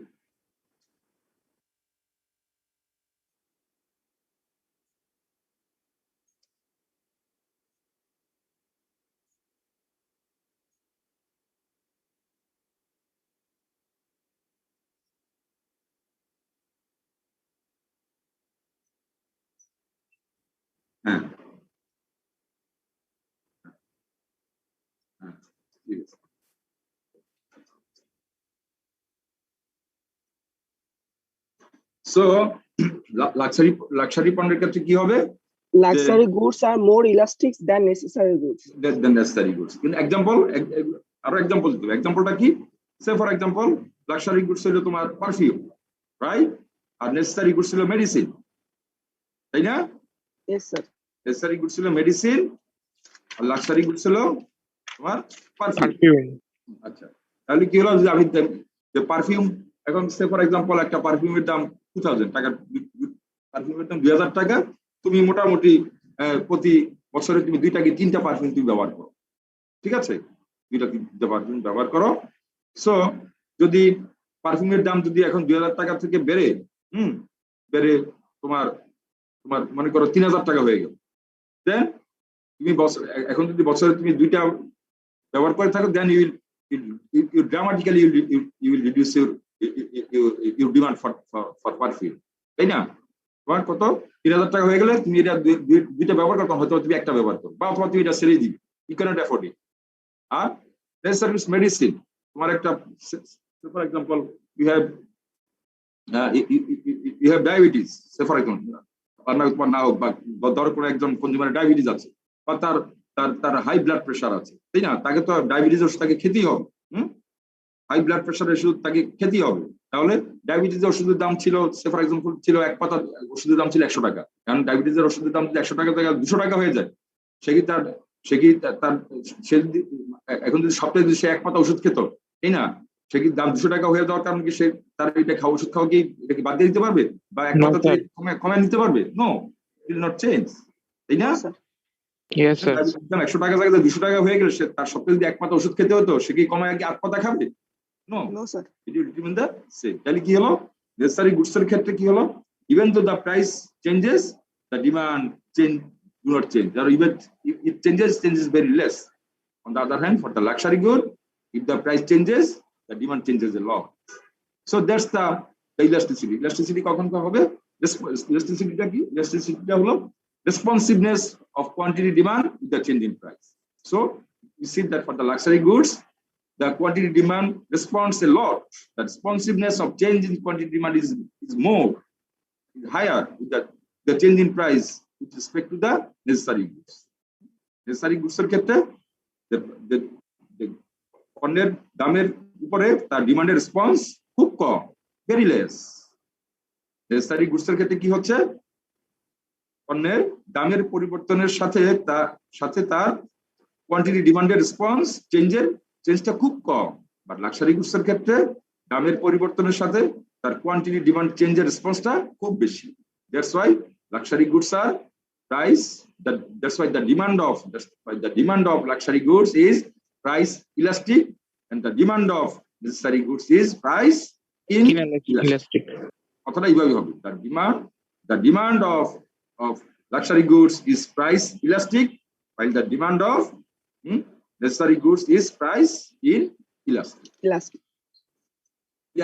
হ্যাঁ ঠিক আছে সো লাক্সারি পণ্যের ক্ষেত্রে কি হবে Luxury goods are more elastic than necessary goods. than necessary goods কিন্তু এক্সাম্পল আরো এক্সাম্পল দিতে হবে এক্সাম্পলটা কি সে ফর এক্সাম্পল লাক্সারি গুডস হলো তোমার পারফিউম রাইট আর নেসেসারি গুডস হলো মেডিসিন তাই না Yes sir. নেসেসারি গুডস হলো মেডিসিন আর লাক্সারি গুডস হলো তোমার পারফিউম Perfume. আচ্ছা তাহলে কি হলো যে আমি যে পারফিউম এখন সে ফর এক্সাম্পল একটা পারফিউমের দাম 2000 টাকা পারফিউমের দাম 2000 টাকা তুমি মোটামুটি প্রতি বছরে তুমি 2টা কি 3টা পারফিউম তুমি ব্যবহার করো ঠিক আছে 2টা 3টা পারফিউম ব্যবহার করো সো যদি পারফিউমের দাম যদি এখন 2000 টাকা থেকে বেড়ে বেড়ে তোমার মনে করো 3000 টাকা হয়ে গেল দেন তুমি এখন যদি বছরে তুমি 2টা ব্যবহার করে থাকো দেন you dramatically you will reduce your demand for perfume তাই না তোমার কত 3000 টাকা হয়ে গেলে তুমি এটা 2টা ব্যবহার করতে হয়তো তুমি একটা ব্যবহার করো বা অথবা তুমি এটা ছেড়ে দিবে you cannot afford it আর necessary মেডিসিন তোমার একটা for example you have diabetes say for example তোমার না হোক বা ধরো কোনো একজন কনজিউমার ডায়াবেটিস আছে বা তার হাই ব্লাড প্রেশার আছে তাই না তাকে তো ডায়াবেটিস ওষুধ তাকে খেতেই হবে হাই ব্লাড প্রেশারের ওষুধ তাকে খেতেই হবে তাহলে ডায়াবেটিস ওষুধের দাম ছিল সে ফর এক্সাম্পল ছিল এক পাতা ওষুধের দাম ছিল 100 টাকা কারণ ডায়াবেটিসের ওষুধের দাম যদি 100 টাকা থেকে 200 টাকা হয়ে যায় সে এখন যদি সপ্তাহে যদি সে এক পাতা ওষুধ খেত তাই না সে কি দাম 200 টাকা হয়ে যাওয়ার কারণে কি সে তার এটা খাওয়া ওষুধ খাওয়া কি এটা কি বাদ দিয়ে দিতে পারবে বা এক পাতা কমে নিতে পারবে no it will not change তাই না Yes sir. 100 টাকা জায়গায় 200 টাকা হয়ে গেলে সে তার সপ্তাহে যদি এক পাতা ওষুধ খেতে হতো সে কি কমায় কি 8 পাতা খাবে no No sir. it will remain the same তাহলে কি হলো নেসেসারি গুডস এর ক্ষেত্রে কি হলো even though the price changes the demand do not change or even if it changes very less on the other hand for the luxury good if the price changes the demand changes a lot so that's the elasticity কখন হবে elasticity কি elasticity হলো responsiveness of quantity demand with the change in price so you see that for the luxury goods the quantity demand responds a lot the responsiveness of change in quantity demand is more higher with the change in price with respect to the necessary goods এর ক্ষেত্রে the পণ্যের দামের উপরে তার ডিমান্ডের response খুব কম very less necessary goods এর ক্ষেত্রে কি হচ্ছে পণ্যের দামের পরিবর্তনের সাথে তার কোয়ান্টিটি ডিমান্ডের রেসপন্স চেঞ্জটা খুব কম বাট লাক্সারি গুডস এর ক্ষেত্রে দামের পরিবর্তনের সাথে তার কোয়ান্টিটি ডিমান্ড চেঞ্জের রেসপন্সটা খুব বেশি That's why luxury goods are price. That's why the demand of luxury goods is price elastic, and the demand of necessary goods is price inelastic. অথবা এইভাবে হবে, the demand of luxury goods is price elastic, while the demand of necessary goods is price inelastic.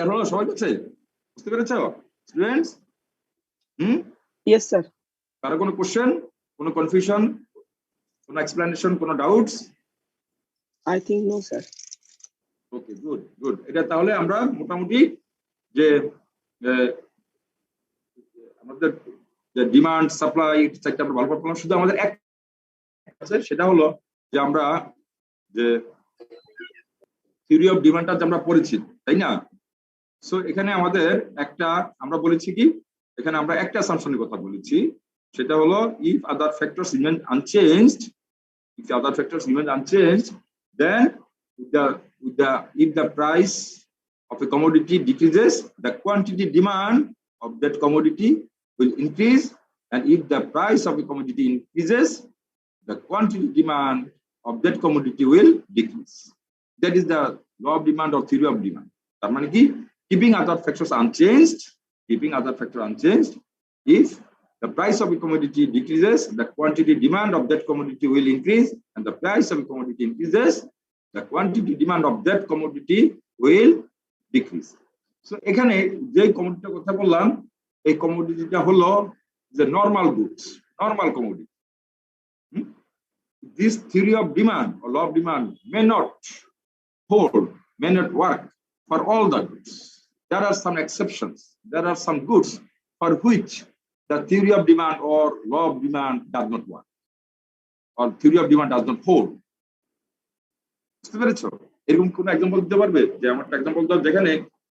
হলো সবাই বুঝতে পেরেছো students? Yes, sir. কারো কোনো question, কোনো কনফিউশন, কোনো এক্সপ্লেনেশন, কোনো doubts? I think no, sir. Okay, good. এটা তাহলে আমরা মোটামুটি যে আমাদের যে ডিমান্ড সাপ্লাই সেটা আমরা ভালো করে পেলাম। শুধু আমাদের এক আছে, সেটা হলো যে আমরা যে থিওরি অফ ডিমান্ডটা যে আমরা পড়েছি, তাই না? সো এখানে আমাদের আমরা বলেছি কি, এখানে আমরা একটা অ্যাসাম্পশনের কথা বলেছি, সেটা হলো if other factors remain unchanged, then if the price of a commodity decreases, the quantity demand of that commodity will increase, and if the price of a commodity increases, the quantity demand of that commodity will decrease. That is the law of demand or theory of demand. তার মানে কি, keeping other factors unchanged, if the price of a commodity decreases, the quantity demand of that commodity will increase, and the price of a commodity increases, the quantity demand of that commodity will decrease. So এখানে যে কমোডিটির কথা বললাম, এই কমোডিটিটা হলো যে normal goods, normal commodity. This theory of demand or law of demand may not work for all the goods. There are some exceptions. There are some goods for which the theory of demand or law of demand does not work, or theory of demand does not hold. বুঝতে পেরেছো? এরকম কোন example দিতে পারবে যে আমার একটা example দাও যেখানে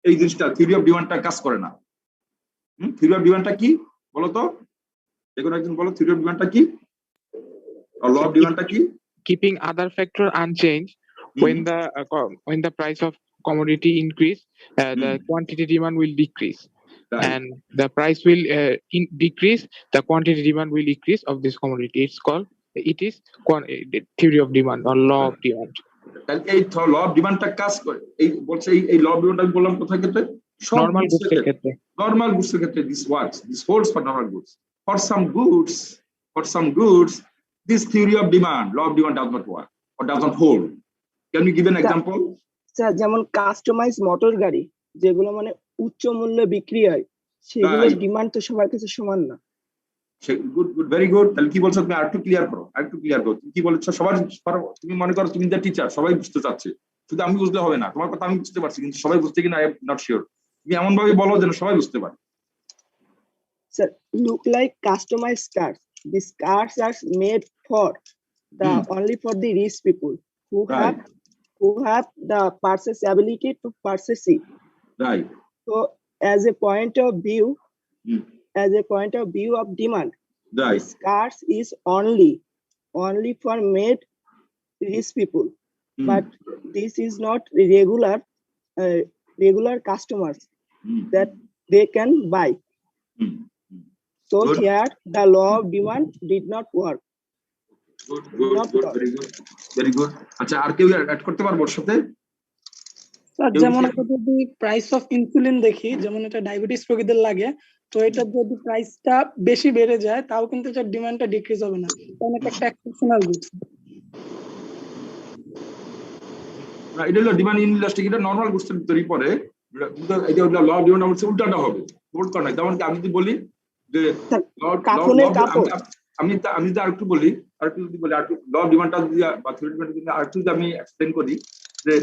এই জিনিসটা থিওরি অফ ডিমান্ডটা কাজ করে না? থিওরি অফ ডিমান্ডটা কি বলো তো? যে কোনো একজন বলো, থিওরি অফ ডিমান্ডটা কি, আর ল অফ ডিমান্ডটা কি? Keeping other factor unchanged, when the price of commodity increase, the quantity demand will decrease. Right. And the price will decrease, the quantity demand will increase of this commodity. It is theory of demand or law of demand. এই law of ডিমান্ডটা কাজ করে, এই বলছে এই law of demand আমি বললাম কোথায় ক্ষেত্রে? নরমাল গুডস এর ক্ষেত্রে। নরমাল গুডস এর ক্ষেত্রে this holds for normal goods. For some goods this theory of demand, law of demand does not work or does not hold. Can you give an example? Sir, যেমন customise motor গাড়ি যেগুলো মানে উচ্চ মূল্যে বিক্রি হয়, সেগুলোর ডিমান্ড তো সবার কাছে সমান না। Good, very good. তাহলে কি বলছো তুমি? আরেকটু ক্লিয়ার করো। তুমি কি বলছো? তুমি মনে করো তুমি দ্য টিচার, সবাই বুঝতে চাচ্ছে, শুধু আমি বুঝলে হবে না। তোমার কথা আমি বুঝতে পারছি, কিন্তু সবাই বুঝতে কিনা আই এম নট শিওর। তুমি এমন ভাবে বলো যেন সবাই বুঝতে পারে। Sir, look like customized cars. These cars are made for only for the rich people who have the purchase ability to purchase it. Right. So as a point of view of demand, right, these cars is only for made rich people, but this is not regular customers that they can buy. So good. Here the law of demand did not work. Good, very good. আচ্ছা, আর কেউ add করতে পারবো ওর সাথে? Sir, যেমন আমরা যদি price of insulin দেখি, যেমন এটা ডায়াবেটিস রোগীদের লাগে, তো এটা যদি প্রাইসটা বেশি বেড়ে যায় তাও কিন্তু এটার ডিমান্ডটা ডিক্রিজ হবে না, কারণ এটা একটা এক্সেপশনাল গুডস। না, এটা হলো ডিমান্ড ইনইলাস্টিক, এটা নরমাল গুডস এর ভিতরেই পড়ে। এটা হলো ল অফ ডিমান্ড, হচ্ছে উল্টাটা হবে, বোল্ড করা নাই। যেমন আমি যদি বলি যে আমি যদি আরেকটু বলি, ল অফ ডিমান্ডটা যদি বা থিওরি ডিমান্ড যদি আরেকটু যদি আমি এক্সপ্লেইন করি যে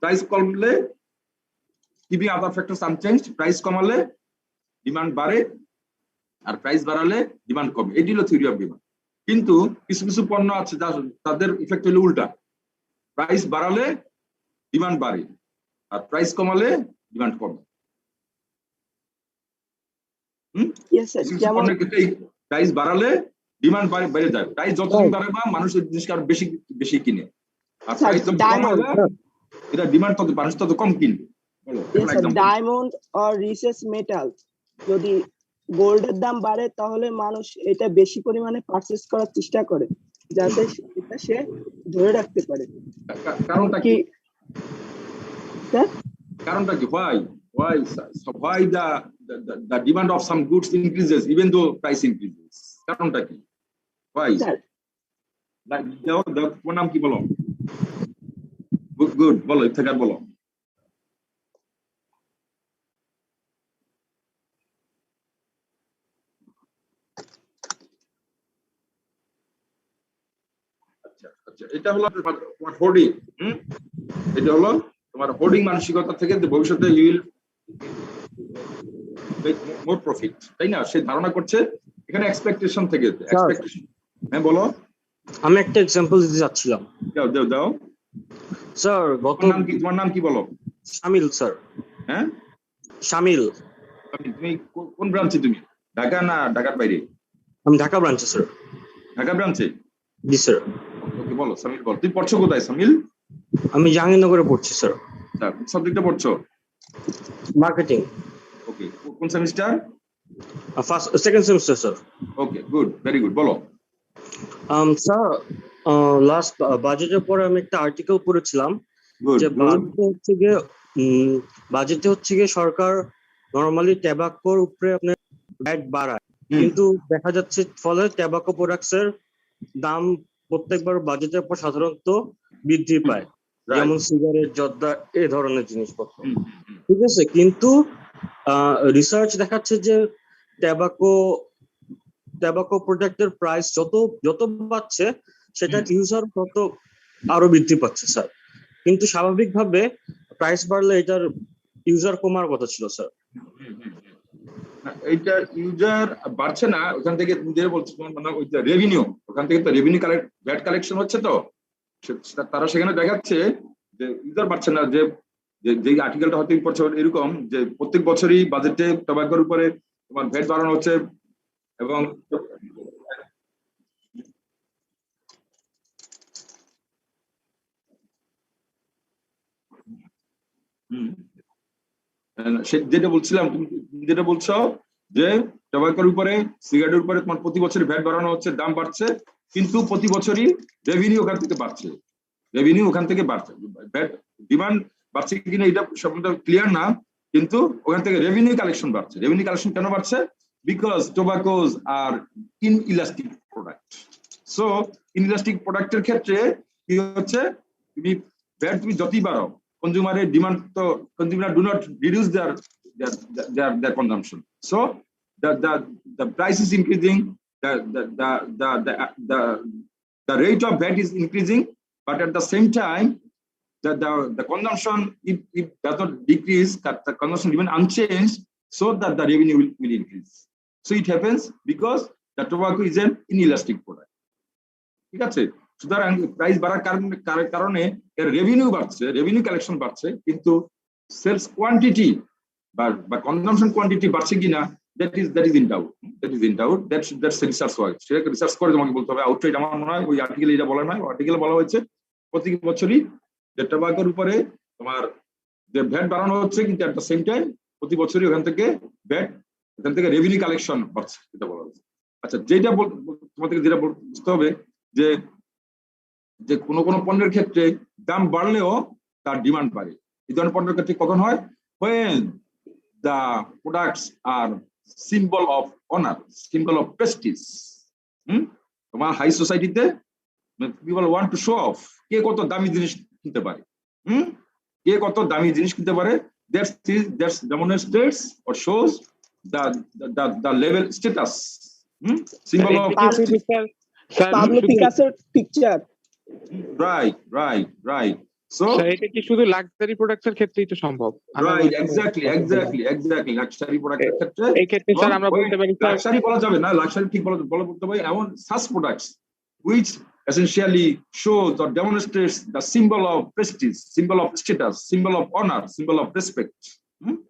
প্রাইস কমলে কিপিং আদার ফ্যাক্টরস আনচেঞ্জড, প্রাইস কমালে ডিমান্ড বাড়ে, আর প্রাইস বাড়ালে ডিমান্ড কমে। এটি হলো থিওরি অফ ডিমান্ড। কিন্তু কিছু পণ্য আছে তাদের ইফেক্ট হলো উল্টা, প্রাইস বাড়ালে ডিমান্ড বাড়ে আর প্রাইস কমালে ডিমান্ড কমে। প্রাইস বাড়ালে ডিমান্ড বেড়ে যায়, প্রাইস যত বাড়ে বা মানুষের জিনিসকে আরো বেশি কিনে, আর প্রাইস যত কম হবে এটা ডিমান্ড তত মানুষ তত কম কিনবে। বলো Yes, sir. Example. Diamond or রিসেস মেটাল যদি গোল্ডের দাম বাড়ে তাহলে মানুষ এটা বেশি পরিমাণে পারচেজ করার চেষ্টা করে যাতে এটা সে ধরে রাখতে পারে। কারণটা কি কি? স্যার? কারণটা কি? Why the demand of some goods increases even though price increases? কারণটা কি? Why? স্যার তোমার নাম কি বলো? গুড বলো, ইফতেখার বলো। আচ্ছা, এটা হলো তোমার হোর্ডিং। এটা হলো তোমার হোর্ডিং মানসিকতা থেকে যে ভবিষ্যতে you will make more profit, তাই না? সে ধারণা করছে এখানে এক্সপেকটেশন থেকে। এক্সপেকটেশন, হ্যাঁ বলো। আমি একটা এক্সাম্পল দিতে যাচ্ছিলাম। দাও স্যার তোমার নাম কি বলো? শামিল স্যার। হ্যাঁ শামিল। তুমি কোন ব্রাঞ্চে? তুমি ঢাকা না ঢাকার বাইরে? আমি ঢাকা ব্রাঞ্চে স্যার। ঢাকা ব্রাঞ্চে? জি স্যার। ওকে বলো সামিল বল, তুই পড়ছো কোথায় সামিল? আমি জাহাঙ্গীরনগরে পড়ছি স্যার। সাবজেক্টটা পড়ছো? মার্কেটিং। ওকে, কোন semester? Second semester sir. Okay, good, very good, বলো। স্যার লাস্ট বাজেটের পরে আমি একটা আর্টিকেল পড়েছিলাম যে বাজেটে হচ্ছে গিয়ে সরকার নরমালি ট্যাবাকোর উপরে আপনার ভ্যাট বাড়ায়, কিন্তু দেখা যাচ্ছে ফলে ট্যাবাকো প্রোডাক্টস এর দাম প্রত্যেকবার বাজেটের পর সাধারণত বৃদ্ধি পায়, যেমন সিগারেট, জর্দা, এই ধরনের জিনিসপত্র। ঠিক আছে, কিন্তু রিসার্চ দেখাচ্ছে যে ট্যাবাকো প্রোডাক্টের প্রাইস যত বাড়ছে সেটা ইউজার তত আরো বৃদ্ধি পাচ্ছে স্যার। কিন্তু স্বাভাবিকভাবে প্রাইস বাড়লে এটার ইউজার কমার কথা ছিল স্যার। এইটা ইউজার বাড়ছে না, ওখান থেকে নিজের বলছে মানে ওইটা রেভিনিউ, ওখান থেকে তো রেভিনিউ ভ্যাট কালেকশন হচ্ছে, তো তারা সেখানে দেখাচ্ছে যে ইউজার বাড়ছে না। যে আর্টিকেলটা হয়তো পড়ছে এরকম যে প্রত্যেক বছরই বাজেটে ট্যাবাকোর উপরে তোমার ভ্যাট বাড়ানো হচ্ছে এবং যেটা বলছিলাম, তুমি যেটা বলছো যে ট্যাবাকোর উপরে, সিগারেটের উপরে তোমার প্রতি বছরই ভ্যাট বাড়ানো হচ্ছে, দাম বাড়ছে, কিন্তু প্রতি বছরই রেভিনিউ ওখান থেকে বাড়ছে। ভ্যাট ডিমান্ড বাড়ছে কিনা এটা সম্বন্ধে ক্লিয়ার না, কিন্তু ওখান থেকে রেভিনিউ কালেকশন বাড়ছে। রেভিনিউ কালেকশন কেন বাড়ছে? Because tobaccos are inelastic product. So inelastic প্রোডাক্টের ক্ষেত্রে কি হচ্ছে, তুমি ভ্যাট তুমি যতই বাড়াও, কনজিউমারের ডিমান্ড তো, consumer do not reduce their consumption. So the price is increasing, the rate of VAT is increasing, but at the same time the consumption, it does not decrease, that the consumption remain unchanged, so that the revenue will increase. So it happens because the tobacco is an inelastic product. ঠিক আছে, সুতরাং price বাড়ার কারণে এর revenue বাড়ছে, revenue collection বাড়ছে, কিন্তু sales quantity বা কনজাম্পশন কোয়ান্টিটি বাড়ছে কিনা that is in doubt. That's research work. সেটাকে রিসার্চ করে তোমাকে বলতে হবে। আউটসাইড আমার মনে হয় ওই আর্টিকেলে এটা বলা নয়, আর্টিকেলে বলা হয়েছে প্রতি বছরই যে ট্যাবাকোর উপরে তোমার যে ভ্যাট বাড়ানো হচ্ছে, কিন্তু এট দ্য সেম টাইম প্রতি বছরই ওখান থেকে রেভিনিউ কালেকশন বাড়ছে, এটা বলা হয়েছে। আচ্ছা, যেটা তোমাদেরকে যেটা বুঝতে হবে যে কোনো পণ্যের ক্ষেত্রে দাম বাড়লেও তার ডিমান্ড বাড়ে। এই ধরনের পণ্যের ক্ষেত্রে কখন হয়? when the products are symbol of honor, symbol of prestige. তোমার হাই সোসাইটিতে people want to show off কে কত দামি জিনিস কিনতে পারে, কে কত দামি জিনিস কিনতে পারে, that demonstrates or shows the level status, symbol of Pablo Picasso's picture. Right. So এটা কি শুধু লাক্সারি প্রোডাক্টস এর ক্ষেত্রেই তো সম্ভব? রাইট, এক্স্যাক্টলি লাক্সারি প্রোডাক্টের ক্ষেত্রে এই ক্ষেত্রে স্যার আমরা বলতে পারি লাক্সারি বলা যাবে না, লাক্সারি ঠিক বলতে হবে এমন such products which essentially shows or demonstrates the symbol of prestige, symbol of status, symbol of honor, symbol of respect.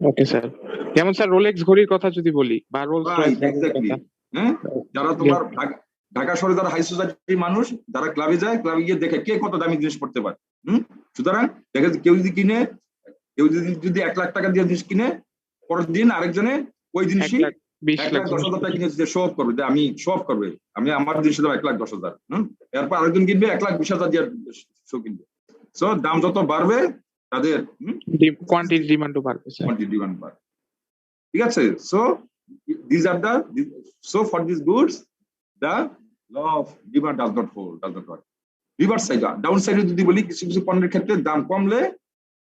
Okay sir, যেমন স্যার রোলেক্স ঘড়ির কথা যদি বলি, বা রোলস রয়েস, এক্স্যাক্টলি। যারা তোমার ঢাকা শহরে যারা হাই সোসাইটির মানুষ, যারা ক্লাবে যায়, ক্লাবে গিয়ে দেখে কে কত দামি জিনিস পড়তে পারে। সুতরাং দেখা যাচ্ছে কেউ যদি কিনে কেউ যদি 1 লাখ টাকা দিয়ে জিনিস কিনে, পরের দিন আরেকজনে ওই জিনিসই 1,10,000 টাকা কিনে শো অফ করবে, আমি শো অফ করবে, আমি আমার জিনিসের দাম 1,10,000, এরপর আরেকজন কিনবে 1,20,000 দিয়ে শো কিনবে। সো দাম যত বাড়বে তাদের কোয়ান্টিটি ডিমান্ডও বাড়বে, কোয়ান্টিটি ডিমান্ড বাড়বে, ঠিক আছে? So these are the so for these goods the law of demand does not work. Reverse side, down সাইডে যদি বলি, কিছু কিছু পণ্যের ক্ষেত্রে দাম কমলে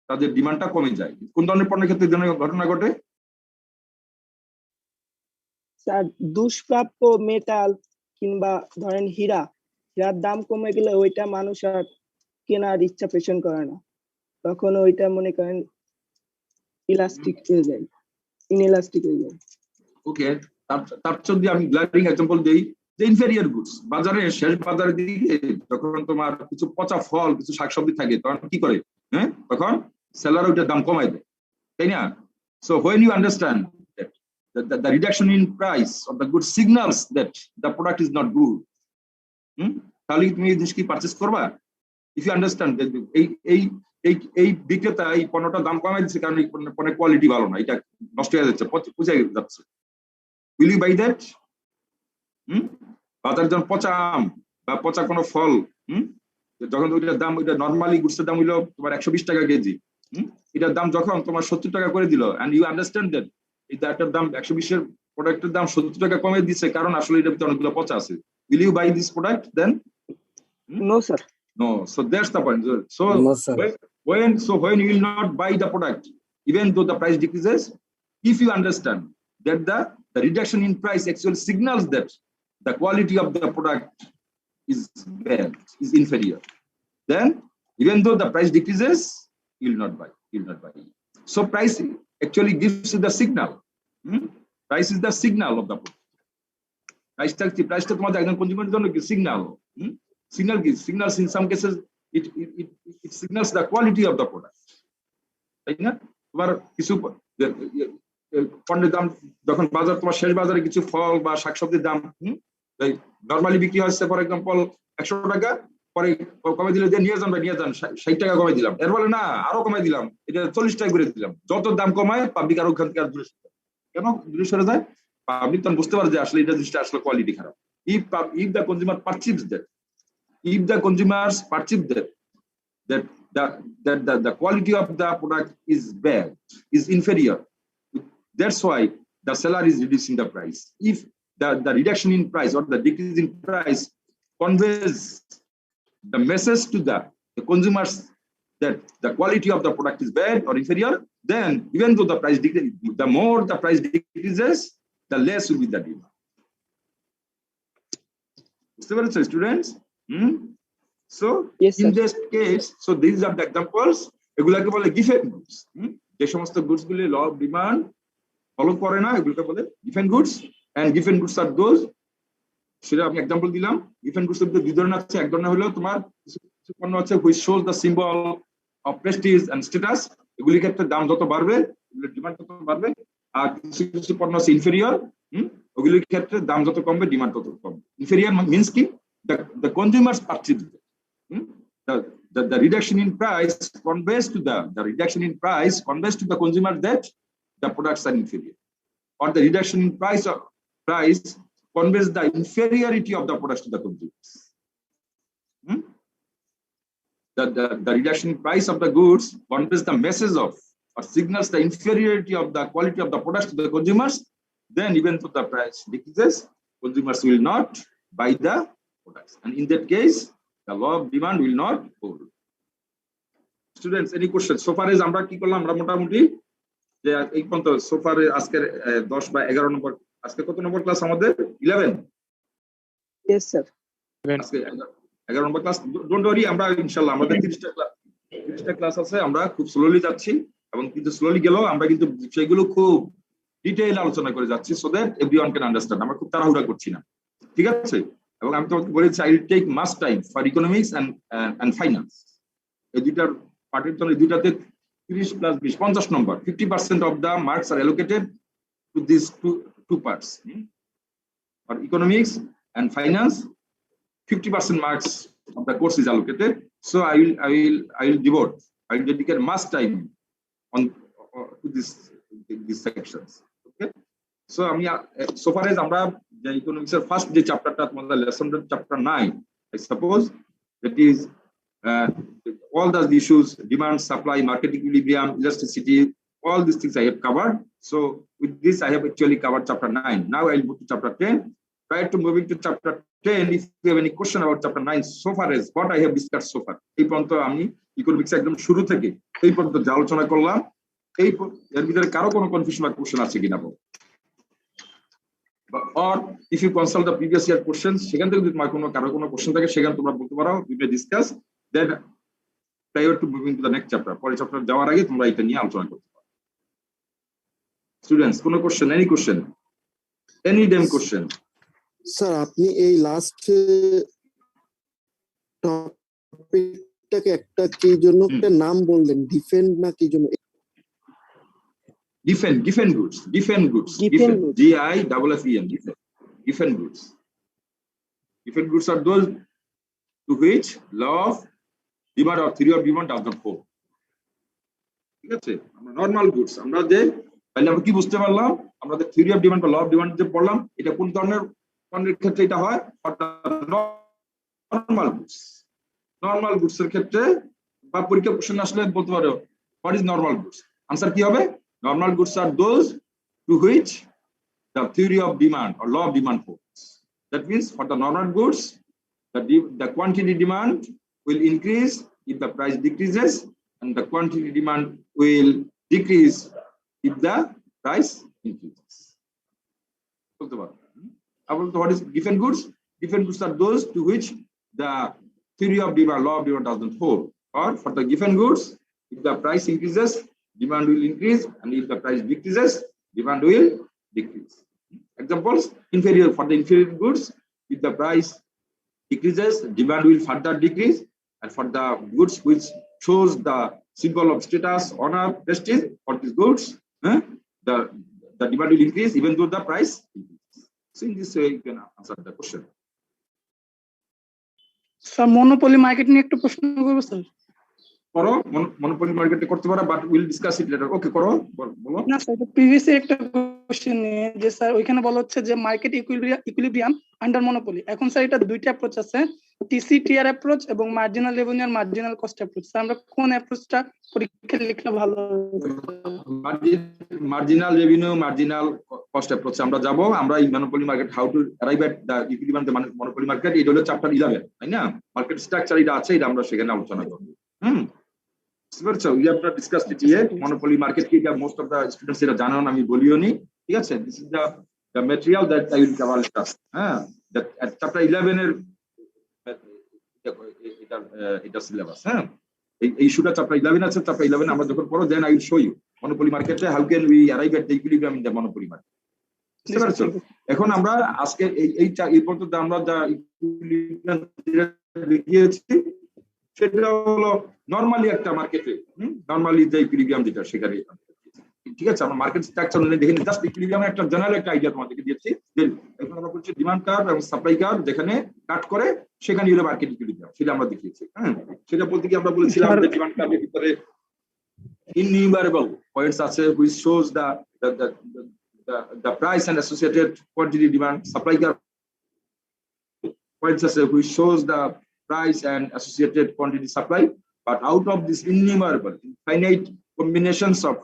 তাদের ডিমান্ডটা কমে যায়। কোন ধরনের পণ্যের ক্ষেত্রে ঘটনা ঘটে? স্যার দুষ্প্রাপ্য মেটাল কিংবা ধরেন হীরার দাম কমে গেলে ওইটা মানুষ আর কেনার ইচ্ছা পোষণ করে না, তখন ওইটা মনে করেন ইলাস্টিক হয়ে যায়, ইনএলাস্টিক হয়ে যায়। ওকে, তার যদি আমি গ্লারিং এক্সাম্পল দেই, যে ইনফেরিয়র গুডস বাজারে শেষ বাজারের দিকে যখন তোমার কিছু পচা ফল, কিছু শাকসবজি থাকে, তখন কি করে? তখন সেলার ওইটার দাম কমাই দেয়, তাই না? So when you understand that the reduction in price of the goods signals that the product is not good, তাহলে তুমি এই জিনিস কি পারচেজ করবা? if you understand that এই বিক্রেতা এই পণ্যটার দাম কমাই দিচ্ছে কারণ এই পণ্যের কোয়ালিটি ভালো না, এটা নষ্ট হয়ে যাচ্ছে, পচে যাচ্ছে, will you buy that? বাজার যখন পচা আম বা পচা কোনো ফল, যখন ওইটার দাম, ওইটা নর্মালি গুডসের দাম হইলো তোমার 120 টাকা কেজি, এটার দাম যখন তোমার 70 টাকা করে দিল, and you understand that এটার দাম 120 এর প্রোডাক্টের দাম 70 টাকা কমে দিচ্ছে কারণ আসলে এটার ভিতরে অনেকগুলো পচা আছে, will you buy this product then? No sir. No, so that's the point. So no, sir. when you will not buy the product even though the price decreases, if you understand that the reduction in price actually signals that the quality of the product is bad, is inferior, then even though the price decreases, you will not buy. So price actually gives you the signal. Price is the signal of the product. Price to তোমাদের একজন কনজিউমারের জন্য কি signal? Signals in some cases it signals the quality of the product, তাই না? তোমার কিছু পণ্যের দাম যখন বাজার, তোমার শেষ বাজারে কিছু ফল বা শাকসবজির দাম নর্মালি বিক্রি হচ্ছে ফর এক্সাম্পল 100 টাকা, পরে কমে দিলে যে নিয়ে যান 60 টাকা কমে দিলাম, এর বলে না আরো কমে দিলাম, এটা 40 টাকা করে দিলাম। যত দাম কমায় পাবলিক আর ওখান থেকে আর দূরে সরে যায়। কেন দূরে সরে যায়? পাবলিক তখন বুঝতে পারে যে আসলে এটা জিনিসটা আসলে কোয়ালিটি খারাপ। if the consumer perceives that, if the consumers perceive that the quality of the product is bad, is inferior, that's why the seller is reducing the price. If the reduction in price or the decrease in price conveys the message to the consumers that the quality of the product is bad or inferior, then even though the price decreases, the more the price decreases, the less will be the demand. Students? So yes, in this case, so these are the examples. এগুলাকে বলে given goods. যে সমস্ত goods গুলি law of demand follow করে না, এগুলোকে বলে given goods, and given goods are those, সেটা আমি এক্সাম্পল দিলাম। given goods এর দুই ধরনের আছে, এক ধরনের হলো তোমার কিছু পণ্য আছে which shows the symbol of prestige and status, এগুলির ক্ষেত্রে দাম যত বাড়বে এগুলোর ডিমান্ড তত বাড়বে, আর কিছু কিছু পণ্য আছে ইনফেরিয়র, ওগুলির ক্ষেত্রে দাম যত কমবে ডিমান্ড তত কমবে। ইনফেরিয়র মিন্স কি? the consumers perceive the reduction in price conveys to the reduction in price conveys to the consumer that the products are inferior, or the reduction in price conveys the inferiority of the products to the consumers. The reduction in price of the goods conveys the message of or signals the inferiority of the quality of the products to the consumers. Then even though the price decreases, consumers will not buy the products, and in that case the law of demand will not hold. Students, any questions? So far as আমরা কি করলাম, আমরা মোটামুটি যে এই পর্যন্ত so far আজকের 10 বা 11 নম্বর, আজকে কত নম্বর ক্লাস আমাদের? 11. Yes sir. আজকে 11 নম্বর ক্লাস। ডোন্ট ওয়ারি, আমরা ইনশাআল্লাহ আমাদের 30টা ক্লাস আছে, আমরা খুব স্লোলি যাচ্ছি, এবং কিন্তু স্লোলি গেলেও আমরা কিন্তু সেগুলো খুব ডিটেইল আলোচনা করে যাচ্ছি, so that everyone can understand. আমরা খুব তাড়াহুড়া করছি না, ঠিক আছে? এবং আমি তোমাকে বলেছি I will take much time for economics and finance. এই দুইটার পার্টের জন্য দুইটাতে 30 + 20 50 নম্বর, 50% of the marks are allocated to these two parts. For economics and finance, 50% marks of the course is allocated. So I will dedicate much time on to these sections. Okay, so আমি so far as আমরা যে economics এর first যে চ্যাপ্টারটা তোমাদের lesson chapter 9, I suppose that is all the issues, demand, supply, market equilibrium, elasticity, all these things I have covered. So with this I have actually covered chapter 9. Now I'll move to chapter 10. Prior to moving to chapter 10, if you have any question about chapter 9 so far as what I have discussed so far, এই পর্যন্ত আমি economics একদম শুরু থেকে এই পর্যন্ত যা আলোচনা করলাম এই এর ভিতরে কারো কোনো কনফিউশন বা কোশ্চেন আছে কিনা বল, or if you consult the previous year questions সেখান থেকে যদি তোমার কোনো কারো কোনো কোশ্চেন থাকে সেখানে তোমরা বলতে পারো, we may discuss then prior to moving to the next chapter. পরের চ্যাপ্টার যাওয়ার আগে তোমরা এটা নিয়ে আলোচনা করতে পারো। স্টুডেন্টস কোনো question, any question, any damn question? Sir আপনি এই লাস্ট টপিকটাকে একটা কি জন্য একটা নাম বললেন, ডিফেন্ড না কি জন্য? Defend goods, defend goods, G I F E N, defend goods. Defend goods are those to which law of demand or theory of demand does not hold. ঠিক আছে, আমরা নরমাল গুডস আমরা যে তাহলে আমরা কি বুঝতে পারলাম, আমরা যে থিওরি অফ ডিমান্ড বা ল অফ ডিমান্ড যে পড়লাম এটা কোন ধরনের পণ্যের ক্ষেত্রে এটা হয়, নরমাল গুডস। নরমাল গুডস এর ক্ষেত্রে বা পরীক্ষা প্রশ্ন আসলে বলতে পারো what is normal goods, answer কি হবে? Normal goods are those to which the theory of demand or law of demand holds. That means for the normal goods, the quantity demand will increase if the price decreases, and the quantity demand will decrease if the price increases. What is different goods? Different goods are those to which the theory of demand, law of demand doesn't hold. Or for the given goods, if the price increases, demand will increase, and if the price decreases, demand will decrease. Examples: inferior, for the inferior goods, if the price decreases, demand will further decrease, and for the goods which shows the symbol of status, honor, prestige for these goods, the demand will increase even though the price increases. So in this way you can answer the question. Sir monopoly market নিয়ে একটা প্রশ্ন করব sir. করো, monopoly মার্কেটে করতে পারো, but will discuss it later. Okay করো, বলো। না স্যার, প্রিভিয়াস একটা কোশ্চেন নিয়ে যে স্যার ওইখানে বলা হচ্ছে যে মার্কেট ইকুইলিব্রিয়াম আন্ডার মনোপলি। এখন স্যার এটা দুইটা অ্যাপ্রোচ আছে, টিসিটিআর অ্যাপ্রোচ এবং মার্জিনাল রেভিনিউ আর মার্জিনাল কস্ট অ্যাপ্রোচ। স্যার আমরা কোন অ্যাপ্রোচটা পরীক্ষায় লিখলে ভালো হবে? Marginal revenue, marginal cost approach আমরা যাব। আমরা এই monopoly market, how to arrive at the equilibrium the monopoly market, এটা হলো চ্যাপ্টার 11, তাই না? মার্কেট স্ট্রাকচার এটা আছে, এটা আমরা সেখানে আলোচনা করব। So we have not discussed it yet. Monopoly market ki most of the students era জানো না, আমি বলিও নি, ঠিক আছে? This is the material that I will cover later. That at chapter 11 এর এটা সিলেবাস। এই ইস্যুটা চ্যাপ্টার 11 আছে। চ্যাপ্টার 11 আমরা যখন পড়ো then I will show you monopoly market how can we arrive at the equilibrium in the monopoly market. বুঝতে পারছো? এখন আমরা আজকে এই পর্যন্ত আমরা যা ইকুইলিব্রিয়াম দেখিয়েছি সেটা হলো নরমালি একটা মার্কেটে নরমালি যে ইকুইলিব্রিয়াম যেটা সেখানে, ঠিক আছে? আমরা মার্কেট স্ট্রাকচার অনুযায়ী দেখে জাস্ট ইকুইলিব্রিয়ামের একটা জেনারেল একটা আইডিয়া তোমাদেরকে দিয়েছি। এখন আমরা বলছি ডিমান্ড কার্ভ এবং সাপ্লাই কার্ভ যেখানে কাট করে সেখানে হলো মার্কেট ইকুইলিব্রিয়াম, সেটা আমরা দেখিয়েছি। সেটা বলতে কি আমরা বলেছিলাম যে ডিমান্ড কার্ভের ভিতরে ইননিউমারেবল পয়েন্টস আছে which shows the price and associated quantity demand. Supply curve points আছে which shows the price and associated quantity supply. But out of this innumerable infinite combinations of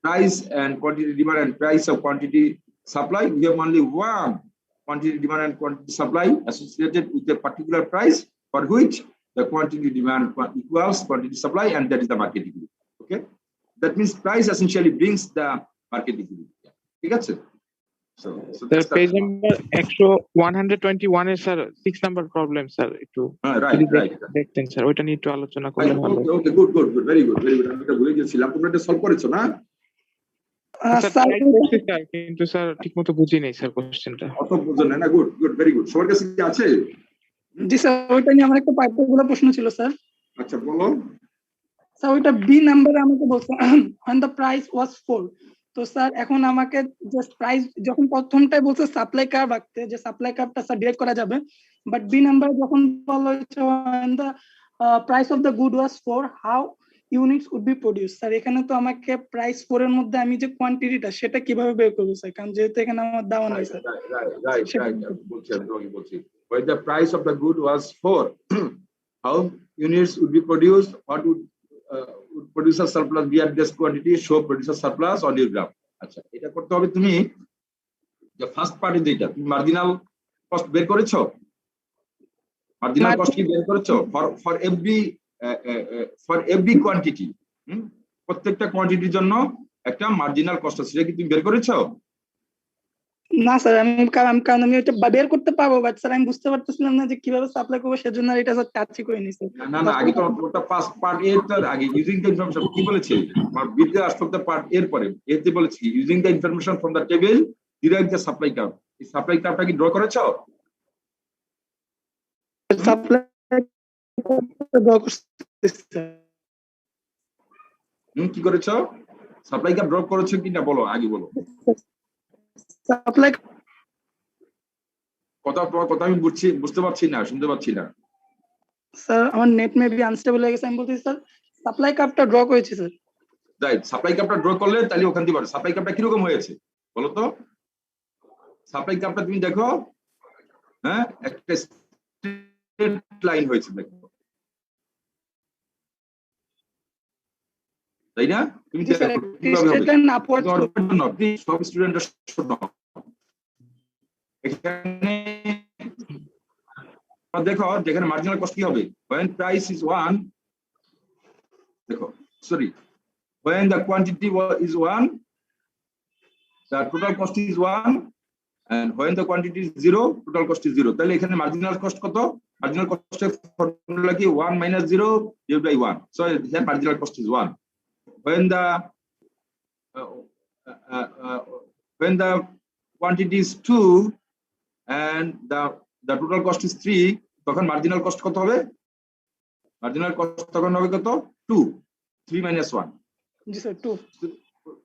price and quantity demand and price of quantity supply, we have only one quantity demand and quantity supply associated with a particular price for which the quantity demand equals quantity supply, and that is the market equilibrium. Okay, that means price essentially brings the market equilibrium. ঠিক আছে? So page number 121 এর sir 6 number problem sir একটু right দেখতেন sir, ওইটা নিয়ে একটু আলোচনা করলে ভালো। ওকে গুড ভেরি গুড আমি এটা ভুলে গেছিলাম। তোমরা এটা সলভ করেছো না? স্যার কিন্তু স্যার ঠিকমতো বুঝি নাই স্যার কোশ্চেনটা। অত বুঝো না? Good very good. সবার কাছে কি আছে? জি স্যার, ওইটা নিয়ে আমার একটা পার্টিকুলার প্রশ্ন ছিল স্যার। আচ্ছা বলো স্যার। ওইটা বি নাম্বারে আমাকে বলছে when the price was 4। তো স্যার এখন আমাকে জাস্ট প্রাইস যখন প্রথমটাই বলছে সাপ্লাই কার্ভ আঁকতে, যে সাপ্লাই কার্ভটা স্যার ডিরেক্ট করা যাবে, বাট বি নাম্বার যখন বলা হয়েছে when the price of the good was 4, how units would be produce. Sir এখানে তো আমাকে প্রাইস 4 এর মধ্যে আমি যে কোয়ান্টিটিটা সেটা কিভাবে বের করবো স্যার, কারণ যেহেতু এখানে আমার দেওয়া নাই স্যার। সেটা Right. বলছি আমি তোমাকে বলছি। When the price of the good was 4, how units would be produced? What would produce a surplus? We have this quantity show produce a surplus on your graph. আচ্ছা, এটা করতে হবে তুমি যে ফার্স্ট পার্টি যেটা তুমি মার্জিনাল কস্ট বের করেছো, মার্জিনাল কস্ট কি বের করেছো ফর এভরি কোয়ান্টিটি। প্রত্যেকটা কোয়ান্টিটির জন্য একটা মার্জিনাল কস্ট আছে, সেটা কি তুমি বের করেছো? না স্যার, কারণ আমি এটা বের করতে পারবো, বাট স্যার আমি বুঝতে পারতেছিলাম না যে কিভাবে সাপ্লাই করবো, সেজন্য এটা স্যার টাচই করে নিছি। না আগে তো ওটা পার্ট এর তার আগে ইউজিং দ্য ইনফরমেশন কি বলেছে, আমার বিদ্যা আসতে পার্ট এর পরে এতে বলেছি using the information from the table derive the supply curve. এই সাপ্লাই কার্ভটা কি ড্র করেছো? সাপ্লাই কি করেছো? সাপ্লাই কার্ভ ড্র করেছো কিনা বলো, আগে বলো। সাপ্লাই কথা আমি বুঝতে পারছি না, শুনতে পাচ্ছি না। স্যার আমার নেট মেবি আনস্টেবল হয়ে গেছে, আমি বলতেছি স্যার সাপ্লাই কার্ভটা ড্র করেছি স্যার। রাইট, সাপ্লাই কার্ভটা ড্র করলে তাহলে ওখান থেকে পারো। সাপ্লাই কার্ভটা কিরকম হয়েছে বলো তো? সাপ্লাই কার্ভটা তুমি দেখো, হ্যাঁ একটা স্ট্রেট লাইন হয়েছে দেখো, তাই না? তুমি দেখো কিভাবে হবে। সব স্টুডেন্টরা শোনো, এখানে দেখো যেখানে মার্জিনাল কস্ট কি হবে, when price is 1, দেখো sorry, when the quantity is 1, the total cost is 1, and when the quantity is 0, total cost is 0. তাহলে এখানে মার্জিনাল কস্ট কত? মার্জিনাল কস্টের ফর্মুলা কি 1 - 0 divided by 1. So here marginal cost is 1. When the quantity is 2 and the total cost is 3, তখন marginal cost কত হবে? Marginal cost তখন হবে কত? 2, 3 - 1. জি স্যার 2।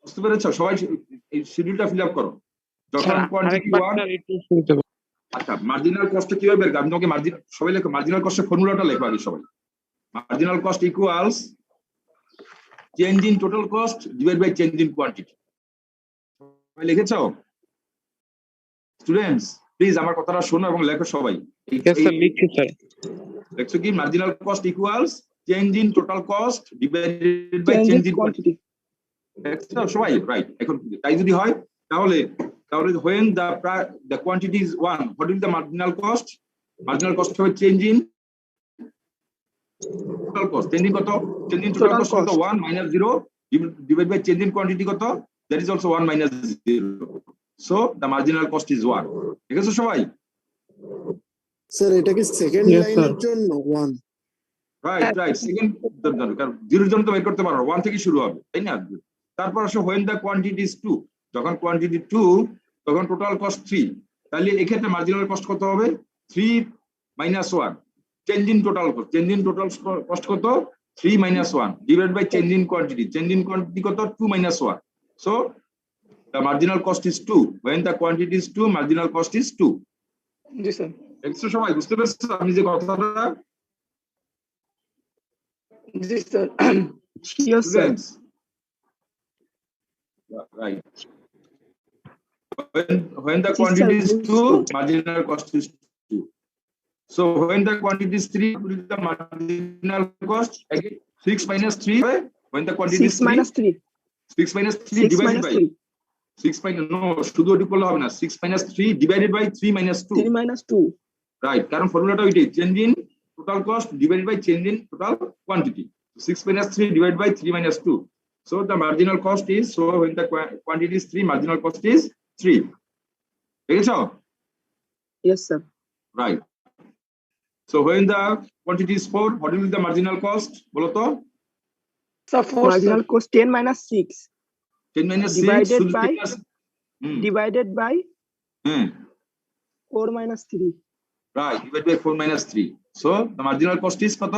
বুঝতে পেরেছো? সবাই এই শিডিউলটা ফিল আপ করো। যখন কোয়ান্টিটি 1, আচ্ছা মার্জিনাল কস্ট কিভাবে বের করব? আমি তোমাকে সবাই লেখো, মার্জিনাল কস্টের ফর্মুলাটা লেখো আগে সবাই। Marginal cost equals change in total cost divide by change in quantity. সবাই লিখেছো? স্টুডেন্টস প্লিজ আমার কথাটা শোনো এবং লেখো সবাই। লিখছো কি? Marginal cost equals change in total cost divided by change in quantity. দেখছো সবাই? রাইট। এখন তাই যদি হয় তাহলে when the quantity is 1, what is the marginal cost? Marginal cost হবে change in total cost. Change in কত? চেঞ্জ ইন টোটাল কস্ট কত? 1 - 0 divided by change in quantity কত? That is also 1 - 0. So the marginal cost is 1. ঠিক আছে সবাই? Sir এটা কি second লাইনের জন্য 1? রাইট সেকেন্ড কারণ 0 এর জন্য তো বের করতে পারো, 1 থেকে শুরু হবে, তাই না? তারপর আসো when the quantity is 2, যখন কোয়ান্টিটি 2 তখন টোটাল কস্ট 3, তাহলে এক্ষেত্রে মার্জিনাল কস্ট কত হবে? 3 - 1 change in total cost. Change in total cost কত? 3 - 1 divide by change in quantity. Change in quantity কত? 2 - 1. So the marginal cost is 2. When the quantity is 2, marginal cost is 2. জি sir. দেখছো সবাই? বুঝতে পেরেছো আমি যে কথাটা? জি sir. Yes sir. Right. When the quantity is 2, marginal cost is 2. So when the quantity is 3, what is the marginal cost? Again 6 - 3. When the quantity is 3, 6 - 3 divided by 6 no, শুধু ওটি করলে হবে না। 6 - 3 divided by 3 - 2. 3 - 2. রাইট, কারণ ফর্মুলাটা ওইটাই, change in total cost divided by change in total quantity. 6 - 3 divided by 3 - 2. So the marginal cost is, so when the quantity is 3, marginal cost is 3. দেখেছো? Yes sir. Right. So when the quantity is 4, what will be the marginal cost? বলো তো? So marginal cost 10 - 6. 10 - 6 divided by 4 - 3. Right, divided by 4 - 3. So the marginal cost is কত?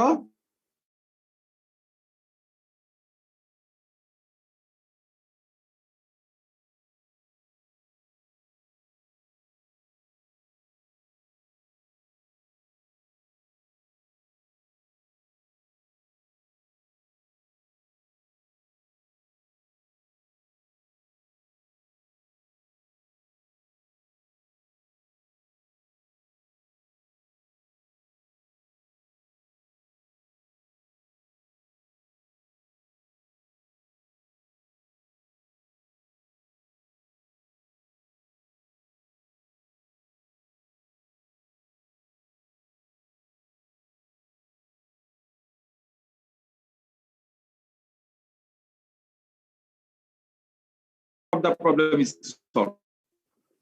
of the problem is solved.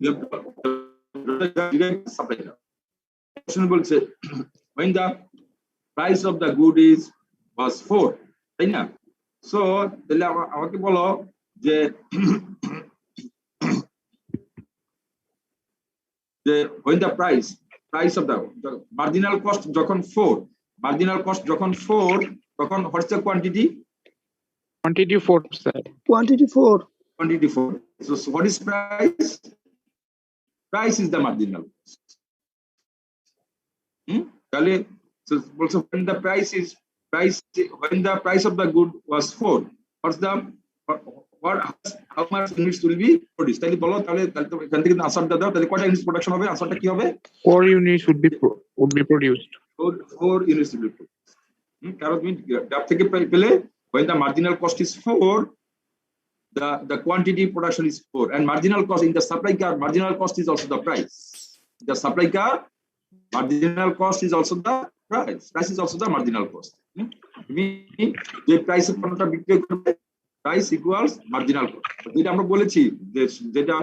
You have to supply curve. Question will say when the price of the good was 4, তাই না? So তাহলে আমাকে বলো যে when the price of the marginal cost যখন 4, marginal cost যখন 4, তখন what's the quantity? Quantity 4, sir. Quantity 4. Quantity 4. So what is price? Price is the marginal cost. So also when the price of the good was 4, how much units will be produced? তাহলে বলো, তাহলে এখান থেকে আনসারটা দাও, তাহলে কয়টা units production হবে? আনসারটা কি হবে? 4 units would be produced. 4 units will be produced. কারণ তুমি গ্রাফ থেকে পেলে when the marginal cost is 4, the quantity production is 4, and marginal cost in the supply curve, marginal cost is also the price. The supply curve, marginal cost is also the price. Price is also the marginal cost. The price of কোনটা বিক্রি করবে, price equals marginal cost. যেটা আমরা বলেছি যেটা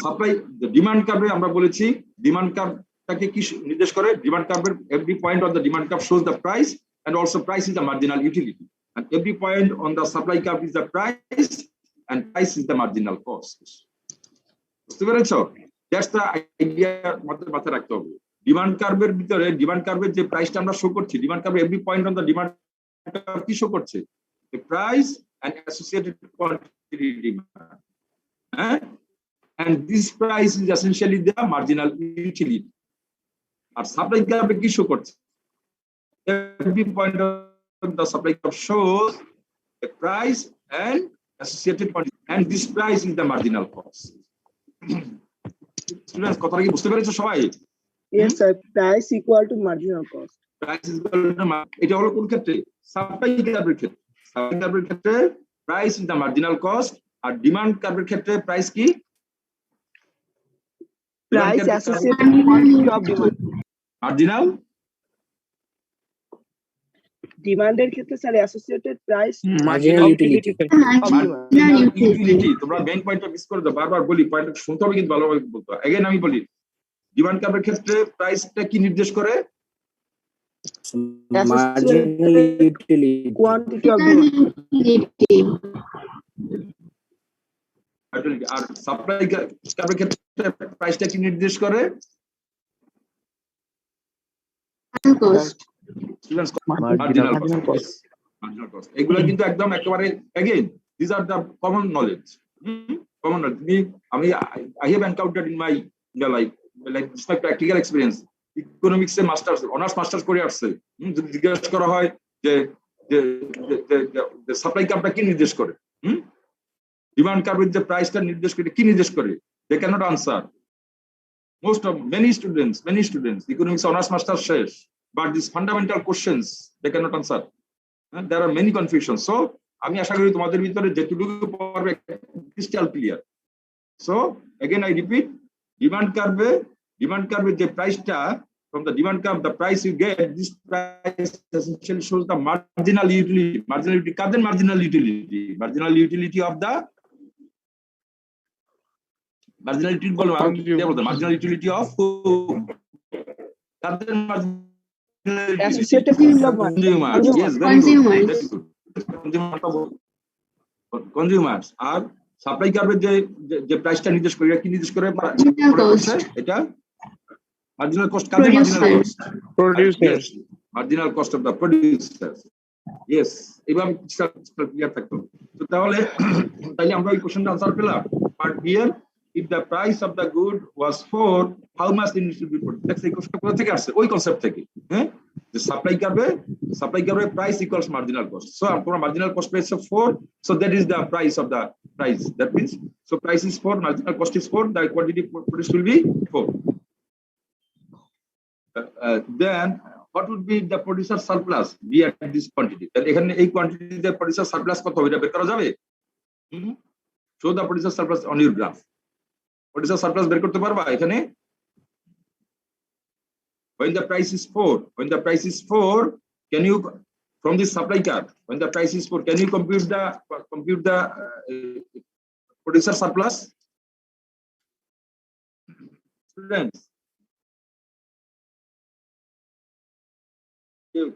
supply demand কার্ভে আমরা বলেছি, demand কার্ভটাকে কি নির্দেশ করে? ডিমান্ড কার্ভের every point on the demand curve shows the price, and also price is the marginal utility, and every point on the supply curve is the price, and price is the marginal cost. বুঝতে পেরেছো? That's the idea মাথায় রাখতে হবে। Demand কার্ভের ভিতরে, demand কার্ভের যে প্রাইসটা আমরা শো করছি, ডিমান্ড কার্ভে every point on the demand curve কি শো করছে? The price and associated quantity demand. And this price is essentially the marginal utility. আর সাপ্লাই কার্ভে কি শো করছে? Every point on the supply curve shows the price and associated quantity, and this price is the marginal cost. Students, কথাটা কি বুঝতে পেরেছো সবাই? Yes sir, price equal to marginal cost. Price is equal to, এটা হলো কোন ক্ষেত্রে? Supply কার্ভের ক্ষেত্রে। সাপ্লাই কার্ভের ক্ষেত্রে price is the marginal cost, আর ডিমান্ড কার্ভের ক্ষেত্রে প্রাইস কি? Price associated quantity of demand. Marginal ডিমান্ডের ক্ষেত্রে sir associated price Marginal utility. Utility. তোমরা মেইন পয়েন্টটা মিস করে দাও, বারবার বলি পয়েন্টটা শুনতে হবে কিন্তু ভালোভাবে বলতে হবে। এগেইন আমি বলি, ডিমান্ড কার্ভের ক্ষেত্রে প্রাইসটা কি নির্দেশ করে? marginal utility, quantity of demand. আর সাপ্লাই কার্ভের ক্ষেত্রে প্রাইসটা কি নির্দেশ করে? Students, marginal cost. Marginal cost. এগুলা কিন্তু একদম একেবারে again these are the common knowledge. Common knowledge. I have encountered in my life, like this my practical experience. Economics A masters, honours masters করে আসছে। যদি জিজ্ঞাসা করা হয় যে সাপ্লাই কার্ভটা কি নির্দেশ করে, ডিমান্ড কার্ভের যে প্রাইসটা নির্দেশ করে, কি নির্দেশ করে? They cannot answer. Many students, economics honors masters শেষ, but these fundamental questions they cannot answer. There are many confusions. So আমি আশা করি তোমাদের ভিতরে যেটুকু পারবে crystal clear. So again I repeat, demand curve যে প্রাইসটা, from the demand curve the price you get, this price essentially shows the marginal utility. কাদের marginal utility? Marginal utility of the marginal utility বলো, marginal utility of who? কাদের associated consumers. Yes, very good. That's good. Consumers. আর supply কার্ভের যে প্রাইসটা নির্দেশ করে, এটা কি নির্দেশ করে? এটা marginal cost, Quader marginal cost? Producers. Marginal cost of the producers. Yes, এভাবে ক্লিয়ার থাকতো। তো তাহলে আমরা এই কোশ্চেনটা আনসার পেলাম। But here, if the price of the good was 4, how much it needs to be produced? That's the question কোথা থেকে আসছে? ওই কনসেপ্ট থেকে। হ্যাঁ, যে supply কার্ভে price equals marginal cost. So আমরা marginal cost পেয়েছে 4, so that is the price of the price. That means, so price is 4, marginal cost is 4, the quantity produced will be 4. Then what would be the producer surplus be at this quantity? তাহলে এখানে এই কোয়ান্টিটিতে producer surplus কত হবে এটা বের করা যাবে? Show the producer surplus on your graph. Producer surplus বের করতে পারবা এখানে? When the price is 4, can you, from this supply curve, when the price is 4, can you compute the producer surplus? Students, কেউ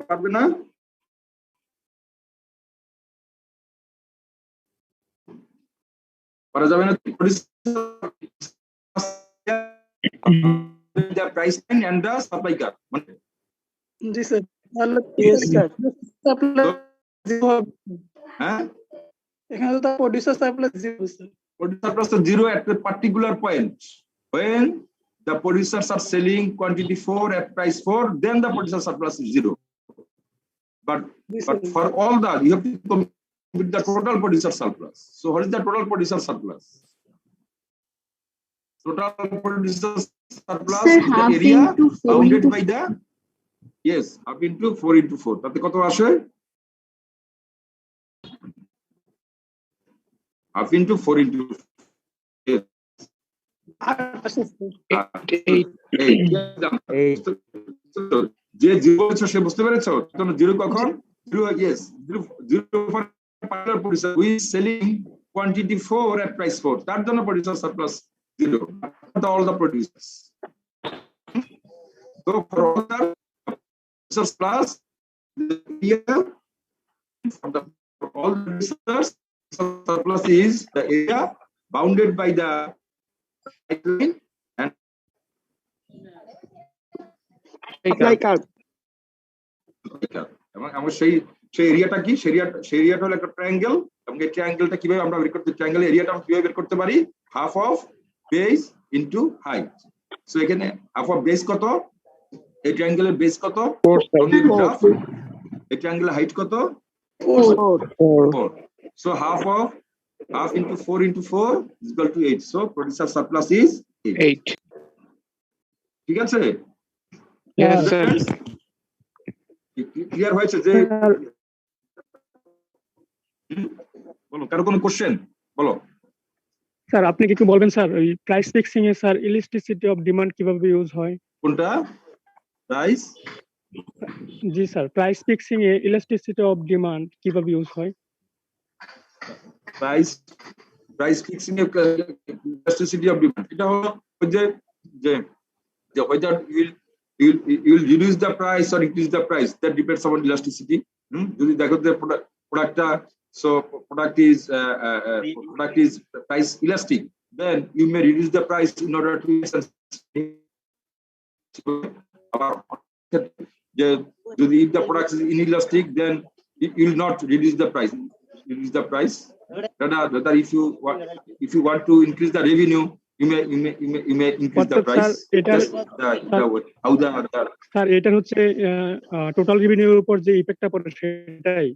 পারবে না? পারা যাবে না? The price line and the supply curve. G sir তাহলে Yes, sir. হ্যাঁ, এখানে তো producer supply zero sir producer surplus is zero at a particular point. When the producers are selling quantity 4 at price 4, then the producer surplus is zero. But for all that, you have to compute the total producer surplus. So what is the total producer surplus? Total producer surplus Sir, is the half area into 4 bounded into by the, yes, half into 4 into 4. তাতে কত আসে? Half into 4 into 4. Yes. 8. যে zero বলছো সে বুঝতে পেরেছো? তখন zero কখন? Zero, yes, zero for particular producer who is selling quantity 4 at price 4. তার জন্য producer surplus zero. All the producers. So for all the producers plus here for all the producers, surplus is the area bounded by the line and Supply curve. এবং আমার সেই এরিয়াটা কি? সেই এরিয়াটা হলো একটা ট্রায়াঙ্গেল, এবং এই ট্রায়াঙ্গেলটা কিভাবে আমরা বের করতে, ট্রায়াঙ্গেল এরিয়াটা আমরা কিভাবে বের করতে পারি? Half of base into height. So এখানে হাফ অফ বেস কত? এই ট্রায়াঙ্গেলের বেস কত? 4. এই ট্রায়াঙ্গেলের হাইট কত? 4. So half into 4 into 4 is equal to 8. So producer surplus is 8. 8. ঠিক আছে? Yes, sir. ক্লিয়ার হয়েছে? যে বলো, কারো কোনো কোশ্চেন? বলো। স্যার আপনি কি একটু বলবেন স্যার ওই price fixing A sir elasticity of demand কিভাবে ইউজ হয়? কোনটা? Price? G sir, price fixing A elasticity of demand কিভাবে ইউজ হয়? প্রাইস ফিক্সিং এর ইলাস্টিসিটি অফ ডিমান্ড এটা হলো যে whether you will reduce the price or increase the price, that depends on elasticity. যদি দেখো যে প্রোডাক্টটা, so product is price elastic, then you may reduce the price in order to যদি if the product is inelastic, then you will not reduce the price. Rather if you want to increase the revenue, you may increase the price. Sir এটা হচ্ছে total রেভিনিউর উপর যে ইফেক্টটা পড়ে সেটাই।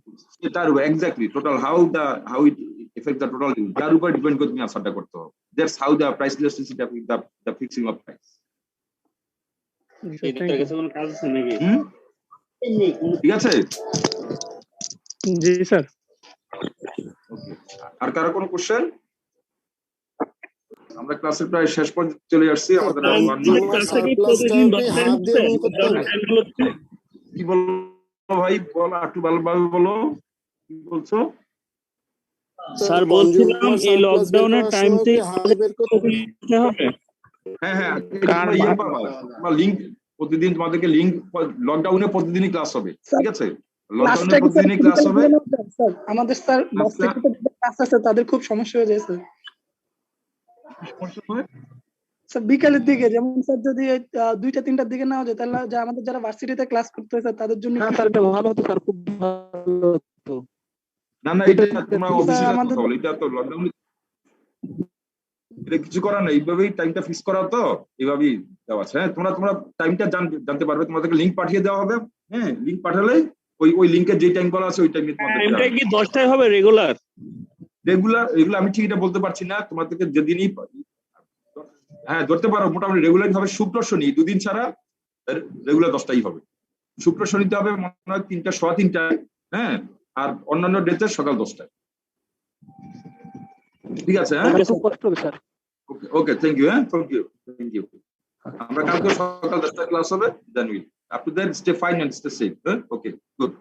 সেটার exactly total how it affect the total revenue, তার উপর ডিপেন্ড করে তুমি আনসারটা করতে হবে। That's how the price elasticity affect the fixing of price. ঠিক আছে? জি স্যার। ওকে, আর কারো কোনো কোশ্চেন? আমরা ক্লাসের প্রায় শেষ পর্যন্ত চলে আসছি। আমাদের কি বলবো ভাই, বলো একটু ভালোভাবে বলো, কি বলছো? স্যার বলছিলাম এই লকডাউনের টাইমতে হবে। হ্যাঁ লিংক প্রতিদিন তোমাদেরকে লিংক লকডাউনে প্রতিদিনই ক্লাস হবে, ঠিক আছে? লকডাউনে প্রতিদিনই ক্লাস হবে। স্যার আমাদের স্যার ক্লাস আছে, তাদের খুব সমস্যা হয়ে যায় স্যার। স্যার বিকালের দিকে, যেমন স্যার যদি 2টা-3টার দিকে না হয় তাহলে যে আমাদের যারা ভার্সিটিতে ক্লাস করতে হয় তাদের জন্য স্যার এটা ভালো হতো স্যার, খুব ভালো হতো। না এটা তোমরা অফিসে কথা বলো, এটা তো লকডাউনে এটা কিছু করার নেই, এইভাবেই টাইমটা ফিক্স করা, তো এইভাবেই দেওয়া আছে। হ্যাঁ, তোমরা টাইমটা জানতে পারবে, তোমাদেরকে লিংক পাঠিয়ে দেওয়া হবে। হ্যাঁ, লিংক পাঠালে ওই লিংকে যে টাইম বলা আছে ওই টাইমে টাইমটা কি 10টায় হবে রেগুলার? এগুলো আমি ঠিক এটা বলতে পারছি না, তোমাদেরকে যেদিনই হ্যাঁ ধরতে পারো মোটামুটি রেগুলার হবে। শুক্র শনি 2 দিন ছাড়া রেগুলার 10টাই হবে। শুক্র শনিতে হবে মনে হয় 3টা, 3:15, হ্যাঁ, আর অন্যান্য ডেতে সকাল 10টায়। ঠিক আছে? হ্যাঁ, ওকে, থ্যাংক ইউ। হ্যাঁ, থ্যাংক ইউ। আমরা কালকে সকাল 10টায় ক্লাস হবে, then will up to that stay fine and stay safe. Okay, good.